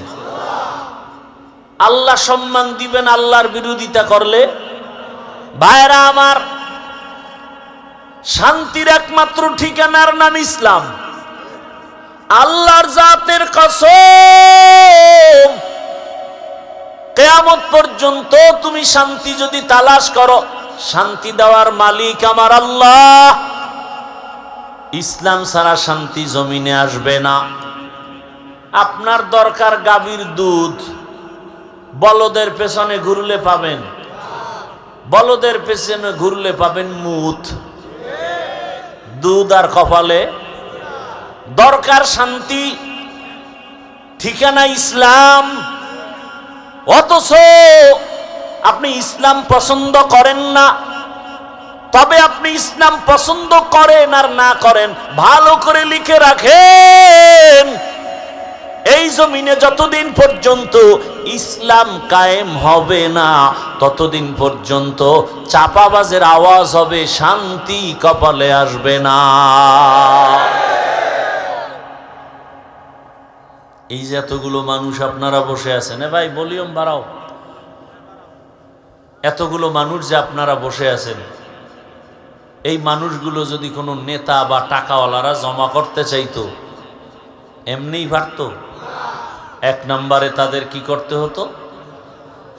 আল্লাহ। সম্মান দিবেন আল্লাহর বিরোধিতা করলে। ভাইরা আমার, শান্তির একমাত্র ঠিকানার নাম ইসলাম। আল্লাহর জাতের কসম, কিয়ামত পর্যন্ত তুমি শান্তি যদি তালাশ করো, শান্তি দেওয়ার মালিক আমার আল্লাহ। ইসলাম ছাড়া শান্তি জমিনে আসবে না। আপনার দরকার গাভীর দুধ, বলদের পেছনে ঘুরলে পাবেন, বলদের পেছনে ঘুরলে পাবেন মুত। দুধ আর কপালে দরকার শান্তি, ঠিকানা ইসলাম। অথচ আপনি ইসলাম পছন্দ করেন না, তবে আপনি ইসলাম পছন্দ করেন আর না করেন, ভালো করে লিখে রাখেন, এই জমিনে যতদিন পর্যন্ত ইসলাম কায়েম হবে না ততদিন পর্যন্ত চাপাবাজের আওয়াজ হবে, শান্তি কপালে আসবে না। এই যে এতগুলো মানুষ আপনারা বসে আছেন, ভাই ভলিউম বাড়াও, এতগুলো মানুষ যে আপনারা বসে আছেন, এই মানুষগুলো যদি কোনো নেতা বা টাকাওয়ালারা জমা করতে চাইতো এমনিই পারতো? এক নম্বরে তাদের কি করতে হতো?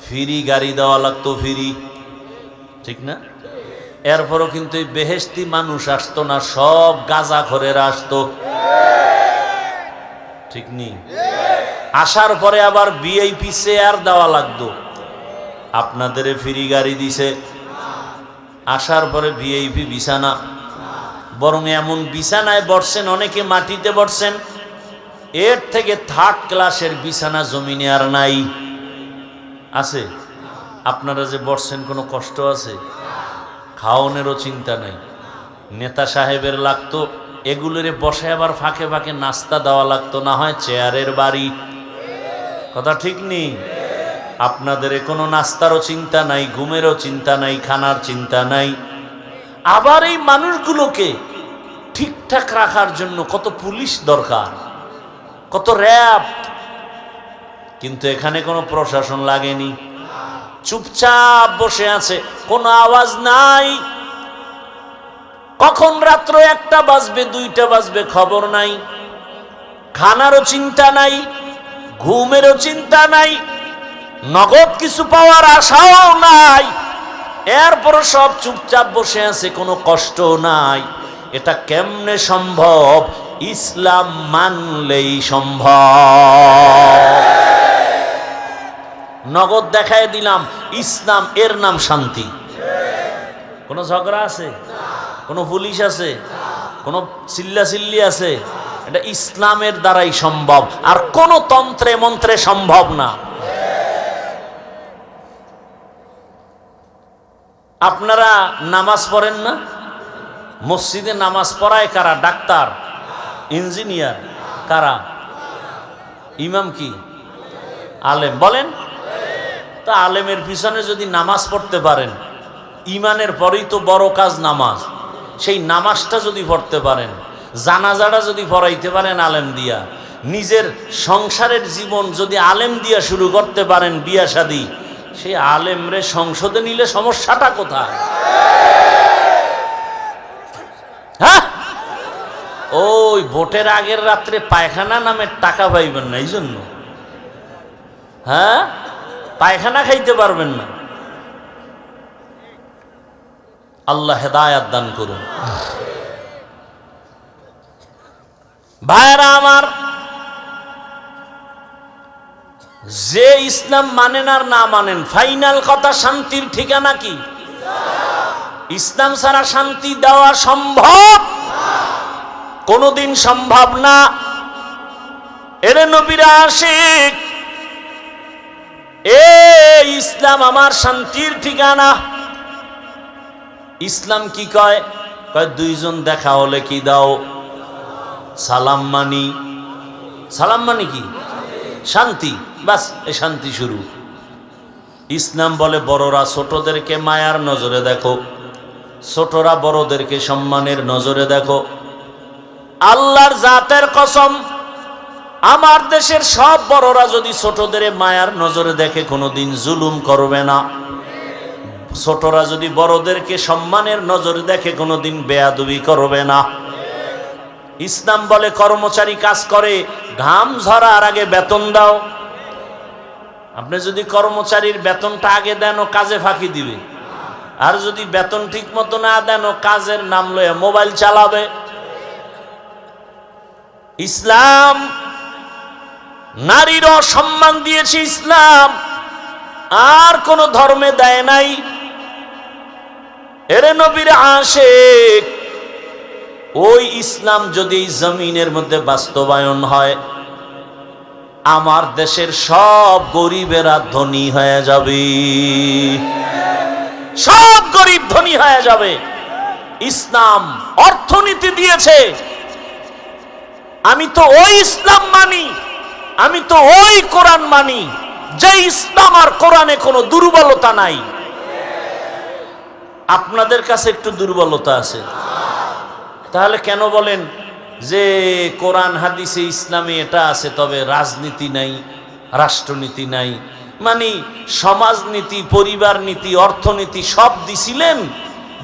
ফ্রি গাড়ি দেওয়া লাগতো, ফ্রি, ঠিক না? এরপরও কিন্তু এই বেহেশতি মানুষ আসতো না, সব গাঁজাখোরেরা আসতো, ঠিক নেই? আসার পরে আবার ভিআইপি চেয়ার দেওয়া লাগতো। আপনাদের ফ্রি গাড়ি দিছে, আসার পরে ভিআইপি বিছানা, বরং এমন বিছানায় বসছেন, অনেকে মাটিতে বসছেন, এর থেকে থার্ড ক্লাসের বিছানা জমিনে আর নাই। আছে? আপনারা যে বসছেন কোনো কষ্ট আছে? খাওয়ানোরও চিন্তা নাই। নেতা সাহেবের লাগতো এগুলোরে বসে আবার ফাঁকে ফাঁকে নাস্তা দেওয়া লাগতো, না হয় চেয়ারের বাড়ি। কথা ঠিক নেই? আপনাদের কোনো নাস্তারও চিন্তা নাই, ঘুমেরও চিন্তা নাই, খানার চিন্তা নাই। আবার এই মানুষগুলোকে ঠিকঠাক রাখার জন্য কত পুলিশ দরকার, কত র্যাব, কিন্তু এখানে কোনো প্রশাসন লাগেনি, চুপচাপ বসে আছে, কোনো আওয়াজ নাই। কখন রাত্র 1টা বাজবে 2টা বাজবে খবর নাই, খানারও চিন্তা নাই, ঘুমেরও চিন্তা নাই, নগদ কিছু পাওয়ার আশাও নাই, এরপরও সব চুপচাপ বসে আছে, কোনো কষ্ট নাই। এটা কেমনে সম্ভব? ইসলাম মানলেই সম্ভব। নগদ দেখায় দিলাম ইসলাম, এর নাম শান্তি। কোনো ঝগড়া আছে? কোনো পুলিশ আছে? কোনো চিল্লাচিল্লি আছে? এটা ইসলামের দ্বারাই সম্ভব, আর কোনো তন্ত্রে মন্ত্রে সম্ভব না। আপনারা নামাজ পড়েন না? মসজিদে নামাজ পড়ায় কারা? ডাক্তার, ইঞ্জিনিয়ার, কারা? ইমাম কি? আলেম। বলেন তা, আলেমের পিছনে যদি নামাজ পড়তে পারেন, ইমানের পরেই তো বড় কাজ নামাজ, সেই নামাজটা যদি পড়তে পারেন, জানাজাটা যদি পড়াইতে পারেন আলেম দিয়া, নিজের সংসারের জীবন যদি আলেম দিয়া শুরু করতে পারেন, বিয়া শাদী, সেই আলেমরে সংসদে নিলে সমস্যাটা কোথায়? হ্যাঁ, ওই ভোটের আগের রাত্রে পায়খানা নামের টাকা পাইবেন না, এই জন্য। হ্যাঁ, পায়খানা খাইতে পারবেন না। আল্লাহ হেদায়াত দান করুন। ভাইরা আমার, যে ইসলাম মানেন আর না মানেন, ফাইনাল কথা শান্তির ঠিকানা কি? ইসলাম ছাড়া শান্তি দেওয়া সম্ভব? কোনদিন সম্ভব না। এর নবীরা আশিক, এ ইসলাম আমার শান্তির ঠিকানা। ইসলাম কি কয়? কয় দুইজন দেখা হলে কি দাও? সালাম মানি। সালাম মানি কি? শান্তি। বাস, এই শান্তি শুরু। ইসলাম বলে বড়রা ছোটদেরকে মায়ার নজরে দেখো, ছোটরা বড়দেরকে সম্মানের নজরে দেখো। আল্লাহর জাতের কসম, আমার দেশের সব বড়রা যদি ছোটদের মায়ার নজরে দেখে কোনোদিন জুলুম করবে না। ছোটরা যদি বড়দেরকে সম্মানের নজরে দেখে কোনোদিন বেয়াদবি করবে না। ইসলাম বলে কর্মচারী কাজ করে, ঘাম ঝরার আগে বেতন দাও। আপনি যদি কর্মচারীর বেতনটা আগে দেন, ও কাজে ফাঁকি দিবে। আর যদি বেতন ঠিক মতো না দেন, ও কাজের নাম লয়ে মোবাইল চালাবে। ইসলাম নারীর সম্মান দিয়েছে, ইসলাম আর কোন ধর্মে দেয় নাই। এরে নবীর আশিক, ওই ইসলাম যদি জমিনের মধ্যে বাস্তবায়ন হয়, আমার দেশের সব গরিবেরা ধনী হয়ে যাবে, সব গরিব ধনী হয়ে যাবে। ইসলাম অর্থনীতি দিয়েছে। আমি তো ওই ইসলাম মানি, আমি তো ওই কোরআন মানি যে ইসলাম আর কোরআনে কোনো দুর্বলতা নাই। আপনাদের কাছে একটু দুর্বলতা আছে, তাহলে কেন বলেন যে কোরআন হাদিসে ইসলামে এটা আছে তবে রাজনীতি নাই, রাষ্ট্রনীতি নাই? মানে সমাজনীতি, পরিবার নীতি, অর্থনীতি সব দিছিলেন,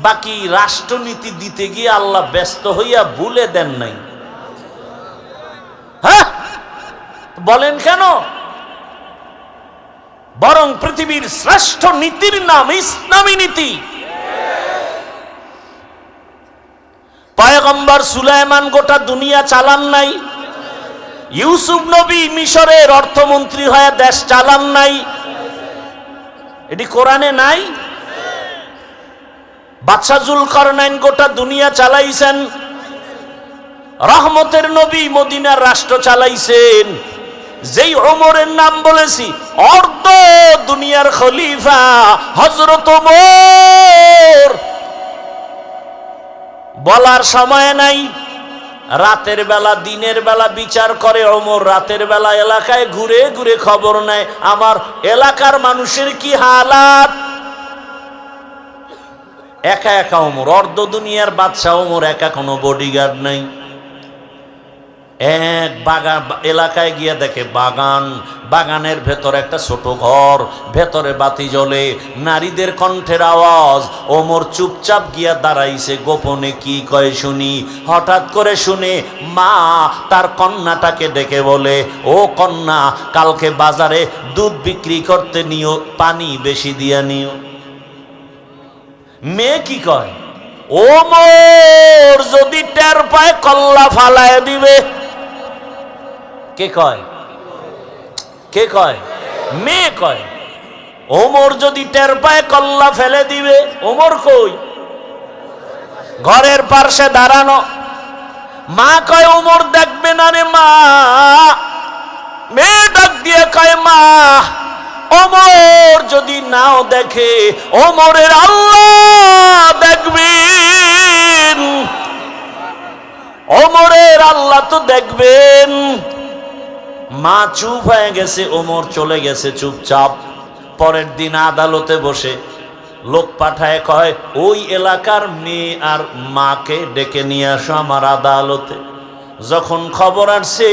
বাকি রাষ্ট্রনীতি দিতে গিয়ে আল্লাহ ব্যস্ত হইয়া ভুলে দেন নাই। হ্যাঁ, বলেন কেন? বরং পৃথিবীর শ্রেষ্ঠ নীতির নাম ইসলামী নীতি। পয়গম্বর সুলাইমান গোটা দুনিয়া চালান নাই, ইউসুফ নবী মিশরের অর্থমন্ত্রী হয়ে দেশ চালান নাই, এটি কোরআনে নাই? বাদশাহ জুলকারনাইন গোটা দুনিয়া চালাইছেন, রহমতের নবী মদিনার রাষ্ট্র চালাইছেন। যেই ওমরের নাম বলেছি, অর্ধ দুনিয়ার খলিফা হযরত ওমর। বলার সময় নাই, রাতের বেলা দিনের বেলা বিচার করে ওমর, রাতের বেলা এলাকায় ঘুরে ঘুরে খবর নেয় আমার এলাকার মানুষের কি হালাত। একা একা ওমর, অর্ধ দুনিয়ার বাদশাহ ওমর, একা, কোনো বডিগার্ড নাই। এক বাগান এলাকায় গিয়ে দেখে বাগান, বাগানের ভেতর একটা ছোট ঘর, ভেতরে বাতি জ্বলে, নারীদের কণ্ঠের আওয়াজ। ওমর চুপচাপ গিয়া দাঁড়াইছে, গোপনে কি কয় শুনি। হঠাৎ করে শুনে মা তার কন্যাটাকে ডেকে বলে, ও কন্যা, কালকে বাজারে দুধ বিক্রি করতে নিও, পানি বেশি দিয়া নিও। মেয়ে কি কয়, ওমর যদি টের পায় কল্লা ফালায় দিবে। কে কয়? কে কয়? মেয়ে কয়, ওমর যদি টের পায় কল্লা ফেলে দিবে। ওমর কই? ঘরের পাশে দাঁড়ানো। মা কয়, ওমর দেখবে না রে মা। মেয়ে ডাক দিয়ে কয়, মা, ওমর যদি নাও দেখে, ওমরের আল্লাহ দেখবেন, ওমরের আল্লাহ তো দেখবেন। মা চুপ হয়ে গেছে, ওমর চলে গেছে চুপচাপ। পরের দিন আদালতে বসে লোক পাঠায়, কয় ওই এলাকার মেয়ে আর মাকে ডেকে নিয়ে আসো আমার আদালতে। যখন খবর আসছে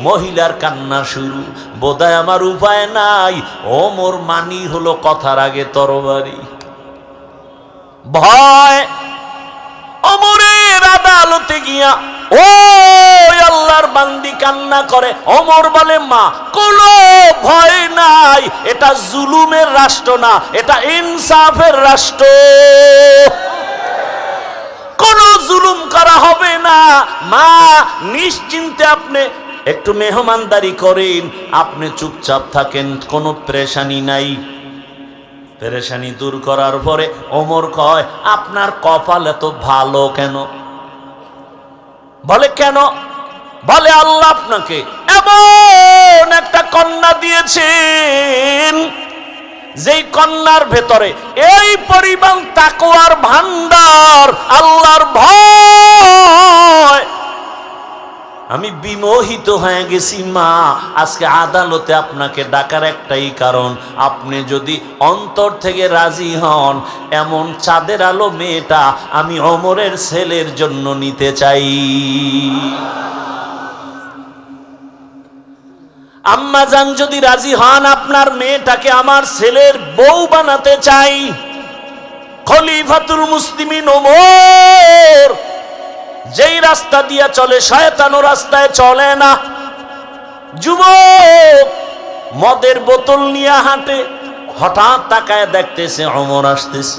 মহিলার কান্না শুরু, বোধহয় আমার উপায় নাই। ওমর মানি হলো কথার আগে তরবারি। ভয় ওমরের আদালতে গিয়া ওই আল্লাহর বান্দি কান্না করে। ওমর বলে, মা, কোনো ভয় নাই, এটা জুলুমের রাষ্ট্র না, এটা ইনসাফের রাষ্ট্র, কোনো জুলুম করা হবে না। মা, নিশ্চিন্তে আপনি একটু মেহমানদারি করেন, আপনি চুপচাপ থাকেন, কোনো পেরেশানি নাই। পেরেশানি দূর করার পরে ওমর কয়, আপনার কপাল এত ভালো কেন? বলে, কেন? বলে, আল্লাহ আপনাকে এমন একটা কন্যা দিয়েছেন যেই কন্যার ভেতরে এই পরিমাণ তাকওয়ার ভান্ডার, আল্লাহর ভয়। আমি বিমোহিত হয়ে গেছি মা। আজকে আদালতে আপনাকে ডাকার একটাই কারণ, আপনি যদি অন্তর থেকে রাজি হন, এমন চাঁদের আলো মেয়েটা আমি ওমরের ছেলের জন্য নিতে চাই। আম্মা জান যদি রাজি হন, আপনার মেয়েটাকে আমার ছেলের বউ বানাতে চাই। খলিফাতুল মুসলিমিন ওমর যেই রাস্তা দিয়া চলে, শয়তানো রাস্তায় চলে না। যুবক মদের বোতল নিয়ে হাঁটে, হঠাৎ তাকায় দেখতেছে ওমর আসতেছে,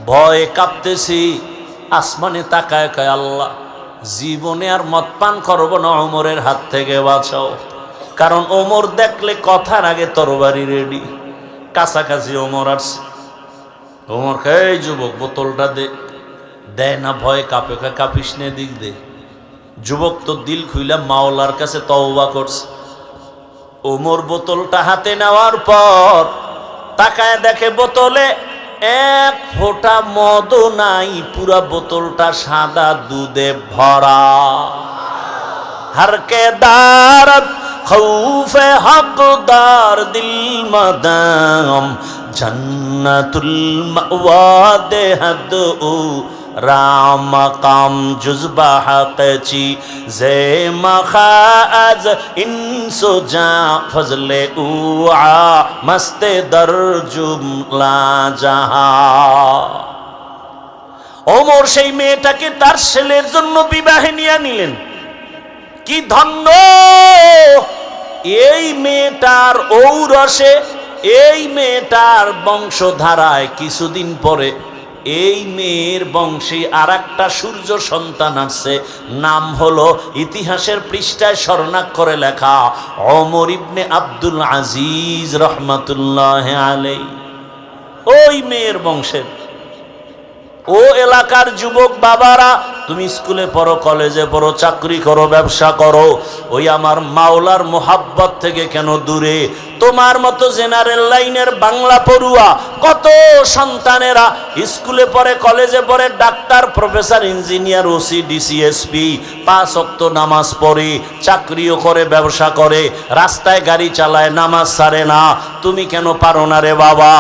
ভয়ে কাঁপতেছি। আসমানে তাকায় কয়, আল্লাহ, জীবনে আর মদ পান করবো না, ওমরের হাত থেকে বাঁচাও। কারণ ওমর দেখলে কথার আগে তরবারি রেডি। কাছাকাছি ওমর আসছে। ওমর কয়, এই যুবক, বোতলটা দে। দেয় না, ভয়ে কাঁপে, কাঁপিস নে, দিক দে। যুবক তো দিল খুইলা মাওলার কাছে তওবা করছে। ওমর বোতলটা হাতে নেওয়ার পর তাকায় দেখে বোতলে এক ফোঁটা মদও নাই, পুরা বোতলটা সাদা দুধে ভরা। হরকে দারত খৌফে হকদার দিল মদাম জন্নতুল মাওয়া দেহদ ও রাম কাম জুজবা হকচি জে মখাজ ইনসো জা ফজলে উআ মস্তে দর জুমলা জাহা। ওমর সেই মেয়েটাকে তার ছেলের জন্য বিবাহে নিয়ে নিলেন। কি ধন্য এই মেয়েটার ঔরসে, এই মেয়েটার বংশধারায় কিছুদিন পরে এই মেয়ের বংশে আর একটা সূর্য সন্তান আসছে, নাম হলো ইতিহাসের পৃষ্ঠায় স্বর্ণাক্ষরে লেখা ওমর ইবনে আব্দুল আজিজ রহমাতুল্লাহ আলাইহি। ওই মেয়ের বংশের। ও এলাকার যুবক বাবারা, তুমি স্কুলে পড়ো, কলেজে পড়ো, চাকরি করো, ব্যবসা করো, ওই আমার মাওলার মোহাব্বত থেকে কেন দূরে? তোমার মতো জেনারেল লাইনের বাংলা পড়ুয়া কত সন্তানেরা স্কুলে পড়ে, কলেজে পড়ে, doctor, professor, engineer, OC, DC, SP, 5 ওয়াক্ত নামাজ পড়ে, চাকরিও করে, ব্যবসা করে, রাস্তায় গাড়ি চালায়, নামাজ ছাড়ে না। তুমি কেন পারো না রে বাবা?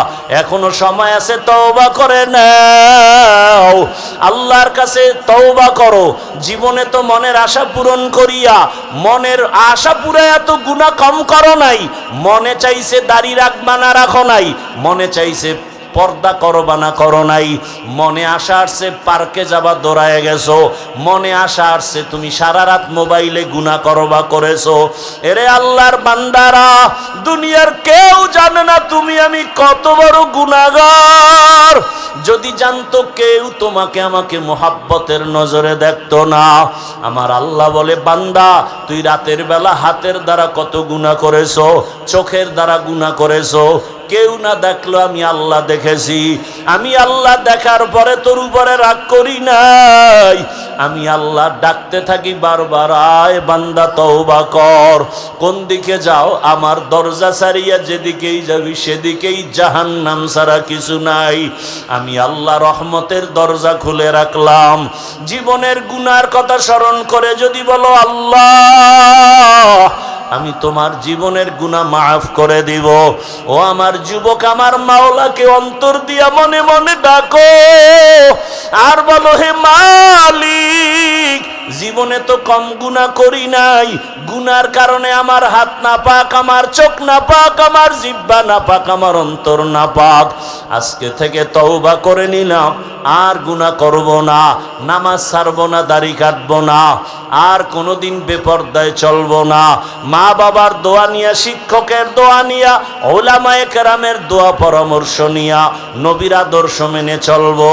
এখনো সময় আছে, তওবা করে নাও, আল্লাহর কাছে তওবা করো। জীবনে তো মনের আশা পূরণ করিয়া, মনের আশা পুরাইয়া তো গুনাহ কম করো নাই। মনে চাইছে দাড়ি রাখবা না রাখো নাই, মনে চাইছে পর্দা করবা না করো নাই, মনে আশা আসছে পার্কে যাবা দৌড়ায় গেছো, মনে আশা আসছে তুমি সারা রাত মোবাইলে গুনাহ করবা করেছো। এরে আল্লাহর বান্দারা, দুনিয়ার কেউ জানে না তুমি আমি কত বড় গুনাহগার। যদি জানতো কেউ, তোমাকে আমাকে মোহাব্বতের নজরে দেখতো না। আমার আল্লাহ বলে, বান্দা তুই রাতের বেলা হাতের দ্বারা কত গুনাহ করেছো, চোখের দ্বারা গুনাহ করেছো, কেউ না দেখলো, আমি আল্লাহ দেখেছি। আমি আল্লাহ দেখার পরে তোর উপরে রাগ করি নাই। আমি আল্লাহ ডাকতে থাকি বারবার, আয় বান্দা তওবা কর। কোন দিকে যাও? আমার দরজা ছাড়িয়া যেদিকেই যাবি সেদিকেই জাহান্নাম ছাড়া কিছু নাই। আমি আল্লাহ রহমতের দরজা খুলে রাখলাম। জীবনের গুনার কথা স্মরণ করে যদি বলো, আল্লাহ আমি তোমার জীবনের গুনাহ মাফ করে দিব। ও আমার যুবক, আমার মাওলাকে অন্তর দিয়া মনে মনে ডাকো আর বলো, হে মালিক, জীবনে তো কম গুনাহ করি নাই, গুনার কারণে আমার হাত না পাক, আমার চোখ না পাক, আমার জিহ্বা না পাক, আমার অন্তর না পাক। আজকে থেকে তওবা করে নিলাম, আর গুনাহ করব না, নামাজ ছাড়বো না, দাড়ি কাটবো না, আর কোনোদিন বেপরদায় চলবো না। মা বাবার দোয়া নিয়া, শিক্ষকের দোয়া নিয়া, উলামায়ে কেরামের দোয়া পরামর্শ নিয়া নবীর আদর্শ মেনে চলবো।